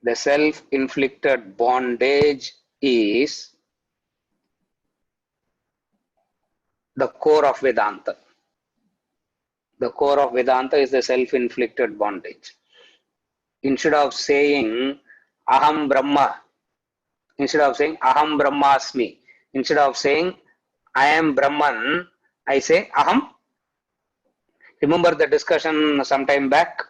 Speaker 1: The self-inflicted bondage is the core of Vedanta. The core of Vedanta is the self-inflicted bondage. Instead of saying Aham Brahma, instead of saying Aham Brahmasmi, instead of saying I am Brahman, I say Aham. Remember the discussion some time back?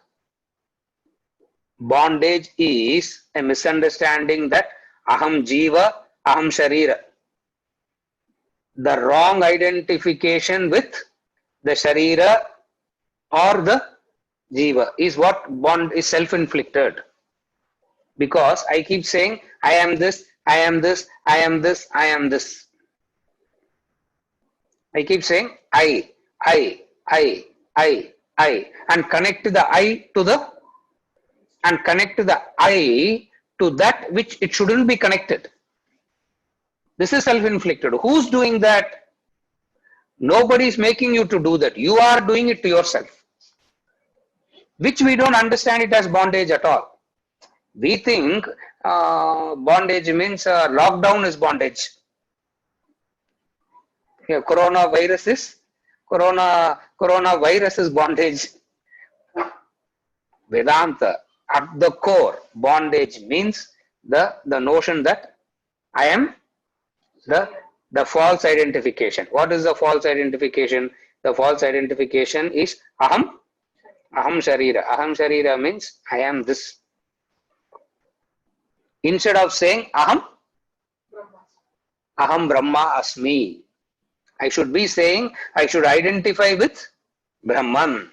Speaker 1: Bondage is a misunderstanding that Aham Jiva, Aham Sharira. The wrong identification with the Sharira or the Jiva is what bond is self-inflicted. Because I keep saying I am this, I am this, I am this, I am this. I keep saying I, and connect the I to the to that which it shouldn't be connected. This is self-inflicted. Who's doing that? Nobody is making you to do that. You are doing it to yourself, which we don't understand it as bondage at all. We think bondage means lockdown is bondage. Yeah, coronavirus is bondage. Vedanta, at the core, bondage means the notion that I am the false identification. What is the false identification? The false identification is Aham Sharira. Aham Sharira means I am this. Instead of saying Aham Brahma Asmi, I should be saying I should identify with Brahman.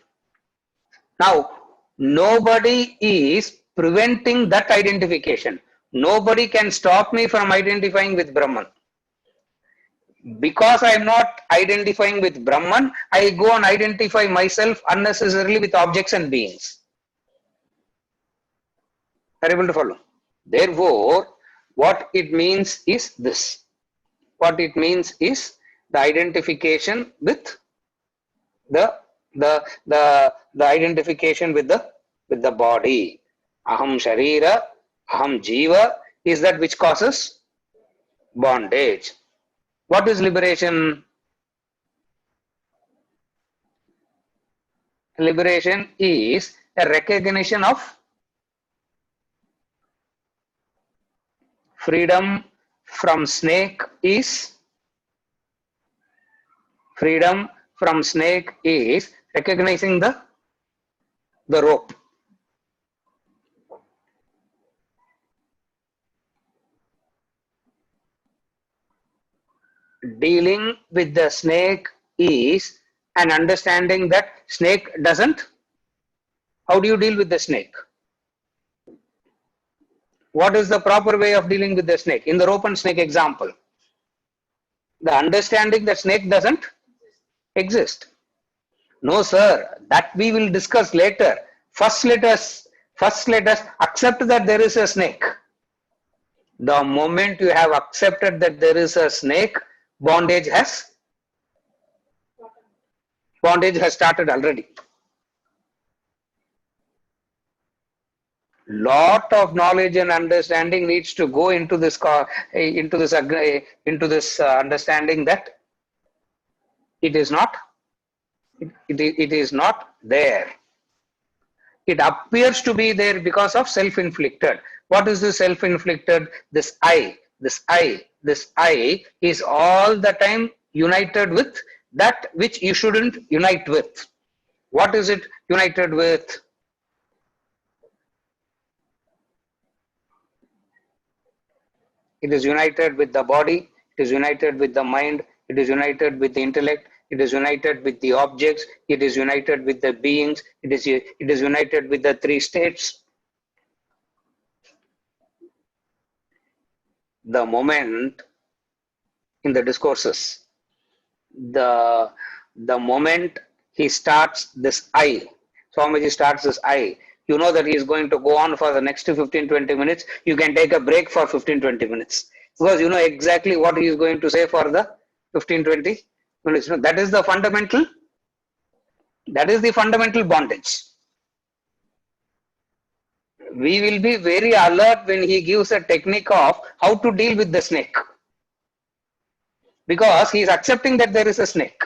Speaker 1: Now, nobody is preventing that identification. Nobody can stop me from identifying with Brahman. Because I am not identifying with Brahman, I go and identify myself unnecessarily with objects and beings. Are you able to follow? Therefore, what it means is this. What it means is the identification with the identification with the body. Aham Sharira, Aham Jiva is that which causes bondage. What is liberation? Liberation is a recognition of freedom from snake is recognizing the rope. Dealing with the snake is an understanding that snake doesn't. How do you deal with the snake? what is the proper way of dealing with the snake? In the rope and snake example, the understanding that snake doesn't exist. No, sir, that we will discuss later. First let us accept that there is a snake. The moment you have accepted that there is a snake, bondage has started already. Lot of knowledge and understanding needs to go into this understanding that it is not there. It appears to be there because of self-inflicted. What is the self-inflicted? This I is all the time united with that which you shouldn't unite with. What is it united with? It is united with the body, it is united with the mind, it is united with the intellect, it is united with the objects, it is united with the beings, it is united with the three states. The moment in the discourses, the moment he starts this I, Swamiji starts this I, you know that he is going to go on for the next 15-20 minutes. You can take a break for 15-20 minutes because you know exactly what he is going to say for the 15-20 minutes. That is the fundamental bondage. We will be very alert when he gives a technique of how to deal with the snake, because he is accepting that there is a snake,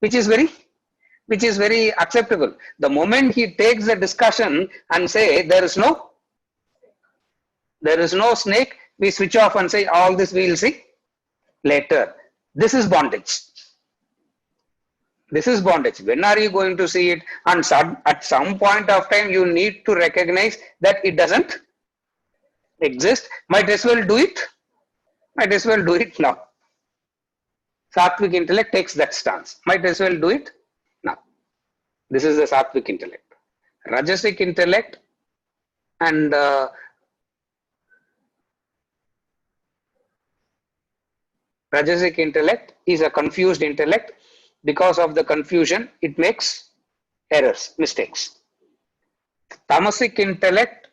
Speaker 1: which is very acceptable. The moment he takes the discussion and say there is no snake, we switch off and say all this we will see later. This is bondage. This is bondage. When are you going to see it? And at some point of time you need to recognize that it doesn't exist. Might as well do it now. Sattvic intellect takes that stance. Might as well do it now. This is the Sattvic intellect. Rajasic intellect and Rajasic intellect is a confused intellect. Because of the confusion, it makes errors, mistakes. Tamasic intellect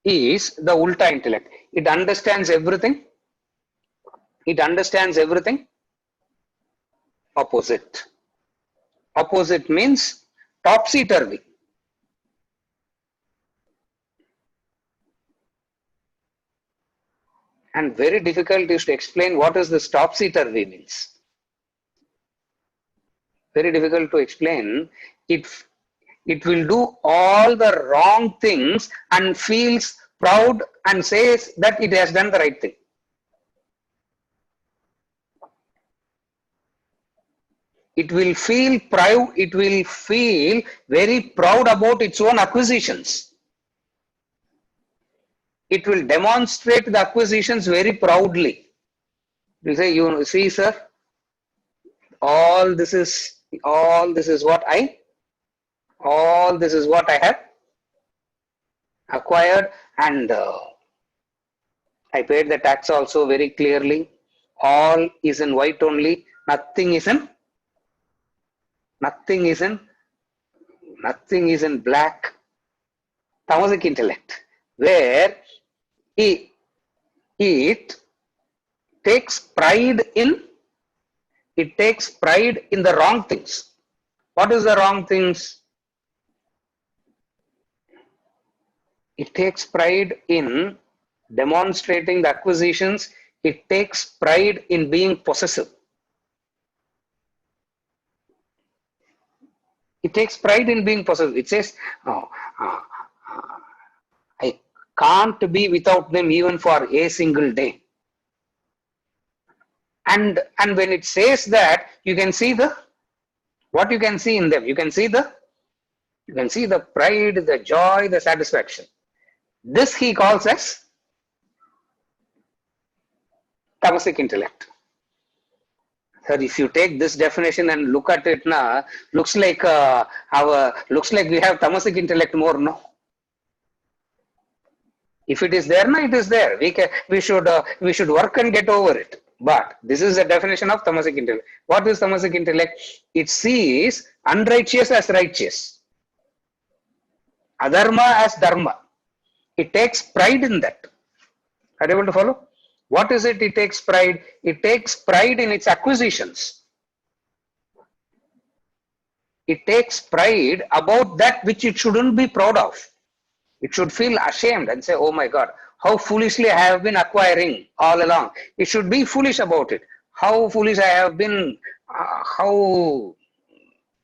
Speaker 1: is the Ulta intellect. It understands everything. Opposite. Opposite means topsy-turvy. And very difficult is to explain what is this topsy-turvy means. Very difficult to explain. It will do all the wrong things and feels proud and says that it has done the right thing. It will feel proud, it will feel very proud about its own acquisitions. It will demonstrate the acquisitions very proudly. You say, you see, sir, all this is what I have acquired, and I paid the tax also very clearly. All is in white only. Nothing is in black. Tamasic intellect, where it takes pride in the wrong things. What is the wrong things? It takes pride in demonstrating the acquisitions. It takes pride in being possessive. It takes pride in being possessive. It says, I can't be without them even for a single day. And when it says that, you can see what you can see in them. You can see the pride, the joy, the satisfaction. This he calls as tamasic intellect. Sir, if you take this definition and look at it now, looks like we have tamasic intellect more, no? If it is there, no, it is there. We should work and get over it. But this is the definition of tamasic intellect. What is tamasic intellect? It sees unrighteous as righteous, adharma as dharma. It takes pride in that. Are you able to follow? What is it? It takes pride. It takes pride in its acquisitions. It takes pride about that which it shouldn't be proud of. It should feel ashamed and say, oh my God, how foolishly I have been acquiring all along. It should be foolish about it. How foolish I have been, how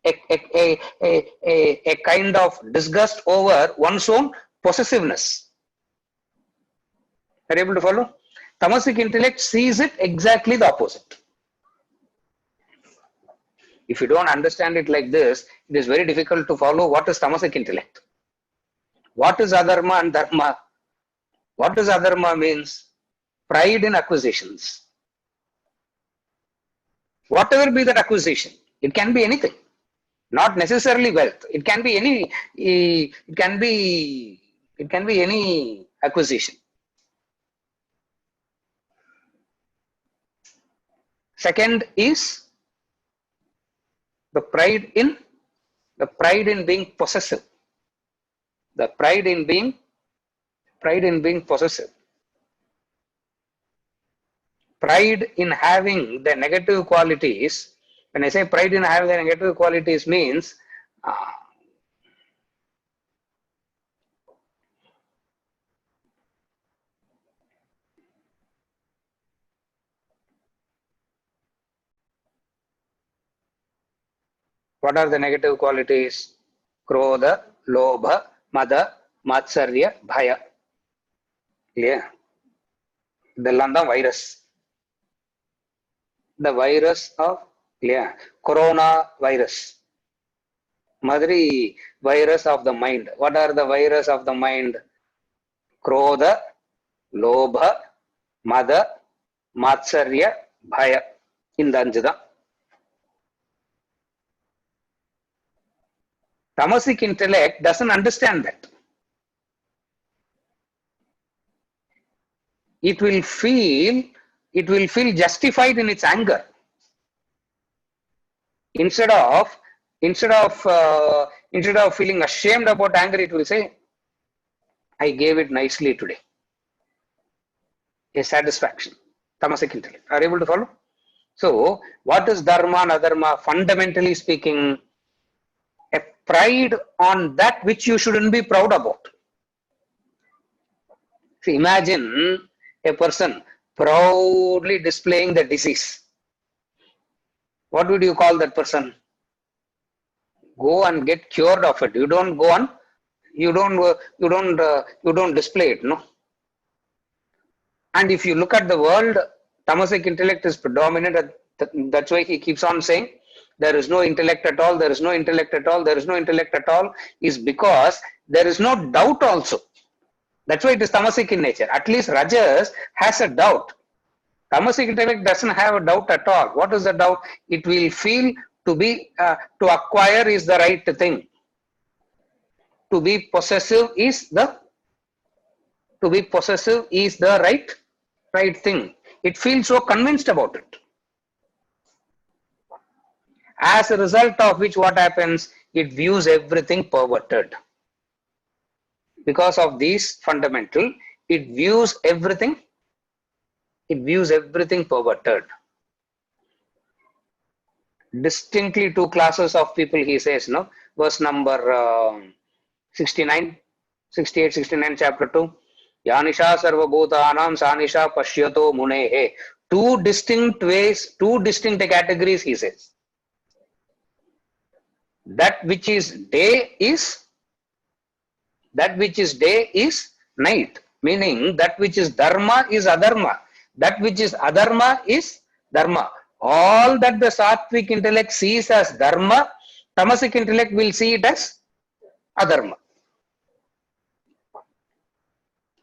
Speaker 1: a kind of disgust over one's own possessiveness. Are you able to follow? Tamasic intellect sees it exactly the opposite. If you don't understand it like this, it is very difficult to follow what is tamasic intellect. What is adharma and dharma? What does adharma means? Pride in acquisitions. Whatever be that acquisition, it can be anything. Not necessarily wealth. It can be any. It can be any acquisition. Second is the pride in being possessive. The pride in being possessive. Pride in having the negative qualities. When I say pride in having the negative qualities means what are the negative qualities? Krodha, Lobha, Mada, Matsarya, Bhaya. Yeah. இதெல்லாம் தான் virus. The virus of corona virus. Madri virus of the mind. What are the virus of the mind? Krodha, Lobha, Mada, Matsarya, Bhaya. இந்த அஞ்சு தான். Tamasic intellect doesn't understand that. It will feel justified in its anger. Instead of feeling ashamed about anger, it will say, I gave it nicely today. A satisfaction. Tamasic intellect. Are you able to follow? So, what is dharma and adharma? Fundamentally speaking, a pride on that which you shouldn't be proud about. See, imagine a person proudly displaying the disease. What would you call that person? Go and get cured of it. You don't go on. You don't display it, no. And if you look at the world, tamasic intellect is predominant. That's why he keeps on saying there is no intellect at all. There is no intellect at all. There is no intellect at all. Is because there is no doubt also. That's why it is tamasic in nature. At least Rajas has a doubt. Tamasic intellect doesn't have a doubt at all. What is the doubt? It will feel to acquire is the right thing. To be possessive is the right thing. It feels so convinced about it. As a result of which, what happens? It views everything perverted. Because of these fundamental, it views everything perverted. Distinctly two classes of people, he says, no? Verse number 69, 68, 69, chapter 2. Yanisha sarvabhutanam sanisha pashyato munehe. Two distinct ways, two distinct categories, he says. That which is day is night. Meaning that which is dharma is adharma. That which is adharma is dharma. All that the sattvic intellect sees as dharma, tamasic intellect will see it as adharma.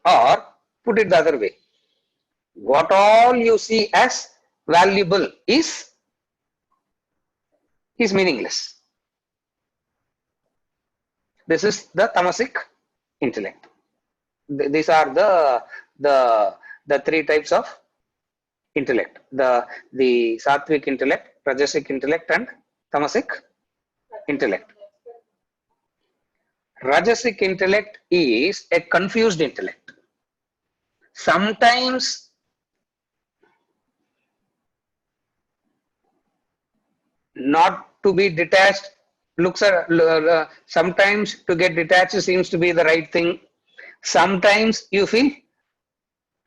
Speaker 1: Or put it the other way, what all you see as valuable is meaningless. This is the tamasic intellect. These are the three types of intellect: the sattvic intellect, rajasic intellect, and tamasic intellect. Rajasic intellect is a confused intellect. Sometimes not to be detached looks at, sometimes to get detached seems to be the right thing. Sometimes you feel,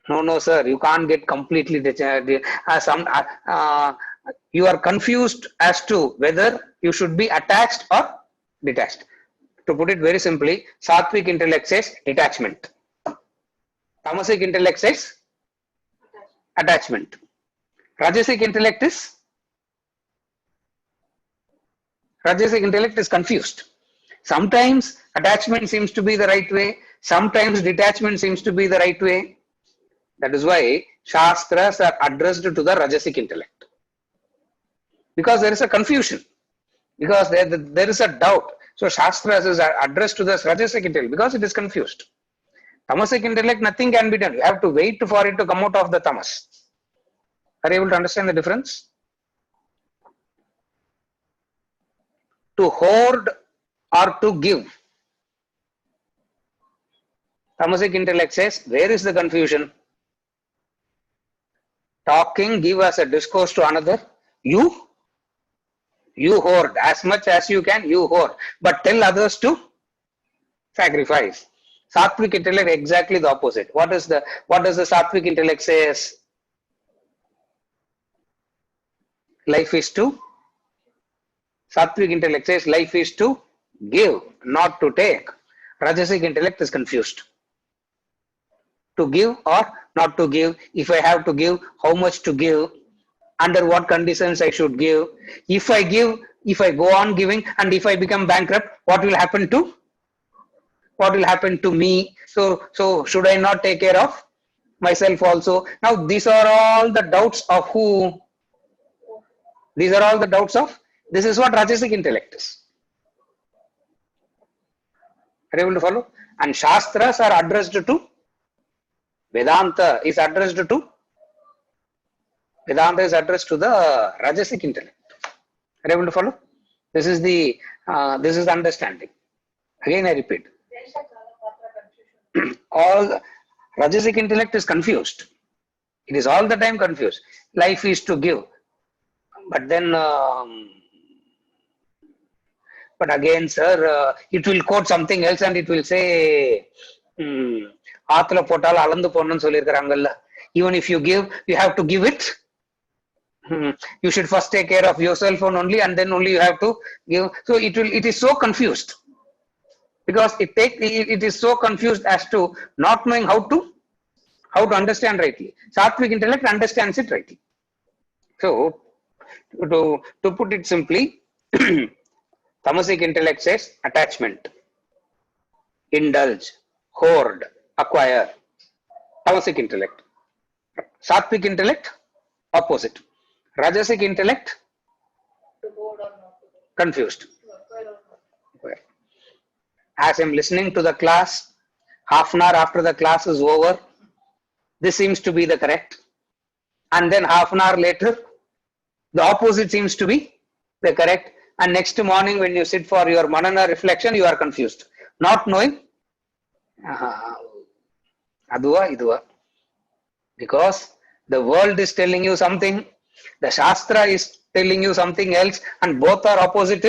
Speaker 1: no sir, you can't get completely detached. You are confused as to whether you should be attached or detached. To put it very simply, sattvic intellect says detachment. Tamasic intellect says attachment. Rajasic intellect is confused. Sometimes attachment seems to be the right way. Sometimes detachment seems to be the right way. That is why Shastras are addressed to the Rajasic intellect. Because there is a confusion. Because there is a doubt. So Shastras is addressed to the Rajasic intellect because it is confused. Tamasic intellect, nothing can be done. You have to wait for it to come out of the tamas. Are you able to understand the difference? To hoard or to give. Tamasic intellect says, where is the confusion? Talking, give as a discourse to another. You hoard as much as you can, you hoard. But tell others to sacrifice. Sattvic intellect exactly the opposite. What does the sattvic intellect says? Life is to, sattvic intellect says life is to give, not to take. Rajasic intellect is confused. To give or not to give. If I have to give, how much to give? Under what conditions I should give? If I give, if I go on giving, and if I become bankrupt, what will happen to me? So should I not take care of myself also? Now these are all the doubts of who? These are all the doubts of, this is what Rajasic intellect is. Are you able to follow? And Shastras are addressed to, Vedanta is addressed to the Rajasic intellect. Are you able to follow? This is the understanding. Again I repeat. All Rajasic intellect is confused. It is all the time confused. Life is to give. But then, but again, sir, it will quote something else and it will say, ஆத்துல போட்டாலும் அளந்து போடணும்னு சொல்லியிருக்கிறாங்கல்ல. Even if you give, you have to give it. You should first take care of yourself only, and then only you have to give. So it is so confused because it is so confused as to not knowing how to understand rightly. Sattvic intellect understands it rightly. So to put it simply, Tamasic intellect says attachment, indulge, hoard, acquire. Tamasic intellect. Sattvic intellect, opposite. Rajasic intellect, confused. As I'm listening to the class, half an hour after the class is over, this seems to be the correct. And then half an hour later, the opposite seems to be the correct. And next morning when you sit for your manana reflection, you are confused. Not knowing, aduva, iduva. Because the world is telling you something, the Shastra is telling you something else, and both are opposite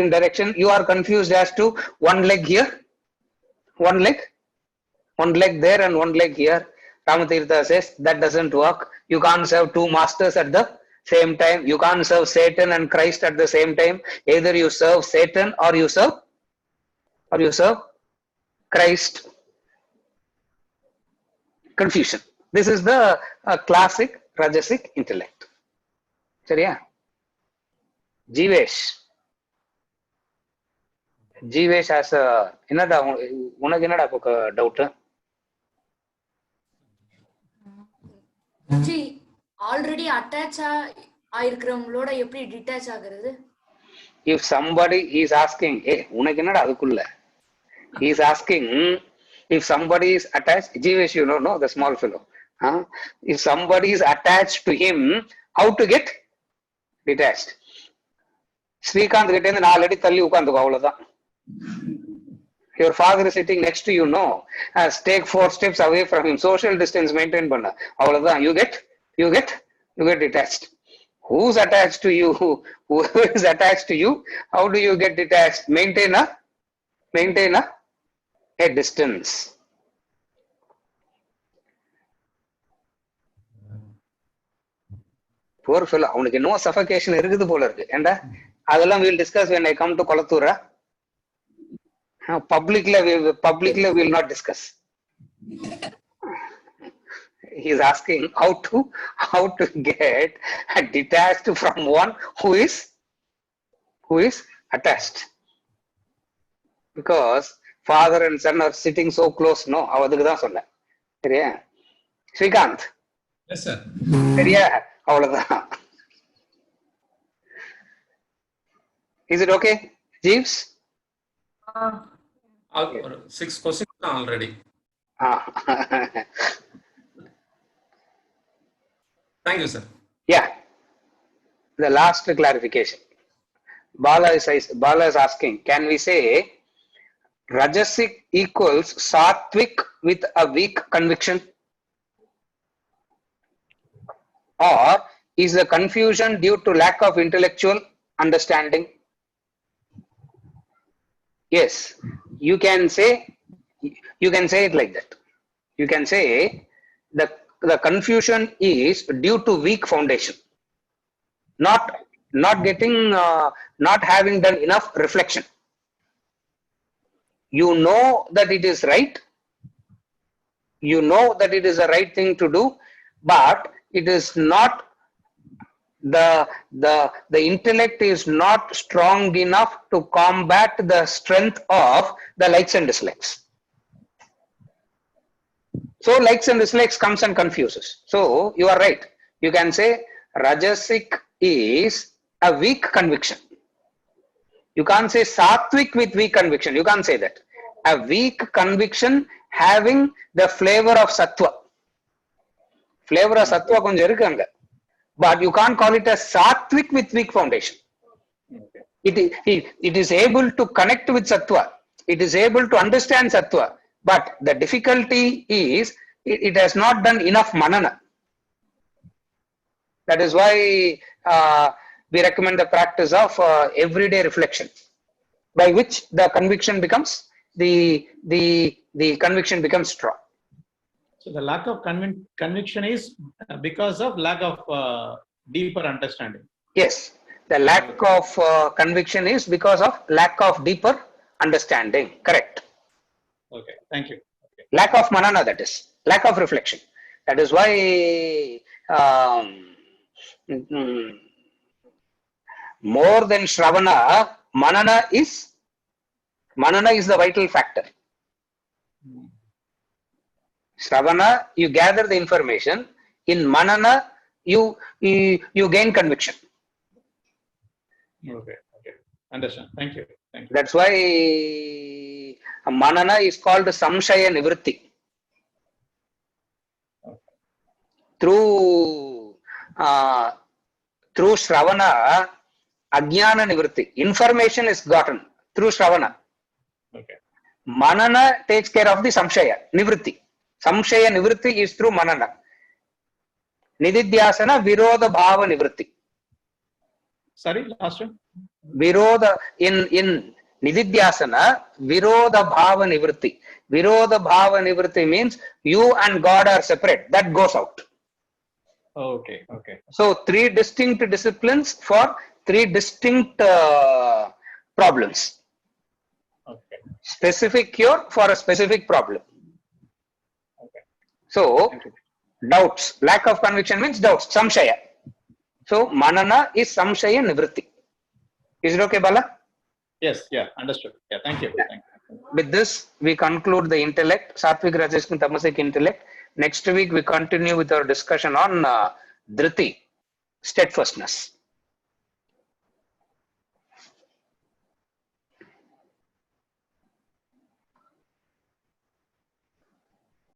Speaker 1: in direction. You are confused as to one leg here, one leg there, and one leg here. Ramatirtha says that doesn't work. You can't serve two masters at the same time. You can't serve Satan and Christ at the same time. Either you serve Satan or you serve Christ. Confusion. This is the classic Rajasic intellect. சரியா? ஜீவேஷ் as a என்னடா உனக்கு என்னடா doubt?
Speaker 3: G already attach ஆயிருக்கிறவங்களோட எப்படி detach ஆகுறது?
Speaker 1: If somebody is asking, உனக்கு என்னடா அதுக்குள்ள? He is asking, If somebody is attached, Jeevesh, you know, no, the small fellow. Huh? If somebody is attached to him, how to get detached? Srikanth கிட்ட இருந்து 4 அடி தள்ளி உட்கார்ந்துக்கோ, அவ்வளவுதான். Your father is sitting next to you, no. Take 4 steps away from him. Social distance maintain பண்ண, அவ்வளவுதான். You get detached. Who's attached to you? Who is attached to you? How do you get detached? Maintain a distance. Poor fellow, அவனுக்கு என்னமோ suffocation இருக்குது போல இருக்கு. ஏண்டா அதெல்லாம் we'll discuss when I come to Kolattura. Publicly we will not discuss. He is asking how to get detached from one who is attached. Because father and son are sitting so close, no? அவதுக்கு தான் சொன்னேன். சரியா? Srikanth.
Speaker 4: Yes, sir.
Speaker 1: சரியா? அவ்வளவுதான். Is it okay, Jeeves?
Speaker 4: 6 questions already. Thank you, sir.
Speaker 1: Yeah. The last clarification. Bala is asking, can we say Rajasic equals Sattvic with a weak conviction? Or is the confusion due to lack of intellectual understanding? Yes, you can say it like that. You can say the confusion is due to weak foundation, not having done enough reflection. You know that it is right, you know that it is the right thing to do, but it is not, the intellect is not strong enough to combat the strength of the likes and dislikes. So likes and dislikes comes and confuses. So you are right. You can say Rajasic is a weak conviction. You can't say Sattvic with weak conviction. You can't say that. A weak conviction having the flavor of Sattva. Flavor of Sattva konja irukku anga. But you can't call it a Sattvic with weak foundation. It is able to connect with Sattva. It is able to understand Sattva. But the difficulty is it has not done enough manana. That is why we recommend the practice of everyday reflection, by which the conviction becomes the conviction becomes strong.
Speaker 2: So the lack of conviction is because of lack of deeper understanding.
Speaker 1: Yes, the lack of conviction is because of lack of deeper understanding. Correct.
Speaker 2: Okay, thank you. Okay.
Speaker 1: Lack of manana, that is lack of reflection. That is why more than Shravana, manana is the vital factor. Shravana, you gather the information. In manana, you gain conviction.
Speaker 2: Okay. Understand. Thank you.
Speaker 1: That's why manana is called samshaya nivritti. Through Shravana, ajnana nivritti. Information is gotten through Shravana.
Speaker 2: Okay.
Speaker 1: Manana takes care of the samshaya nivritti. Samshaya nivritti is through manana. Nididhyasana virodha bhava nivritti.
Speaker 2: Sorry, last one.
Speaker 1: Virodha in Nididhyasana virodha bhava nivritti. Virodha bhava nivritti means you and God are separate. That goes out.
Speaker 2: Okay.
Speaker 1: So 3 distinct disciplines for 3 distinct problems.
Speaker 2: Okay.
Speaker 1: Specific cure for a specific problem.
Speaker 2: Okay.
Speaker 1: So doubts, lack of conviction means doubts, samshaya. So manana is samshaya nivritti. Is it okay, Bala?
Speaker 2: Yes, yeah, understood. Yeah, thank you.
Speaker 1: With this, we conclude the intellect, Sattvic, Rajasic, and Tamasic intellect. Next week, we continue with our discussion on Dhriti, steadfastness.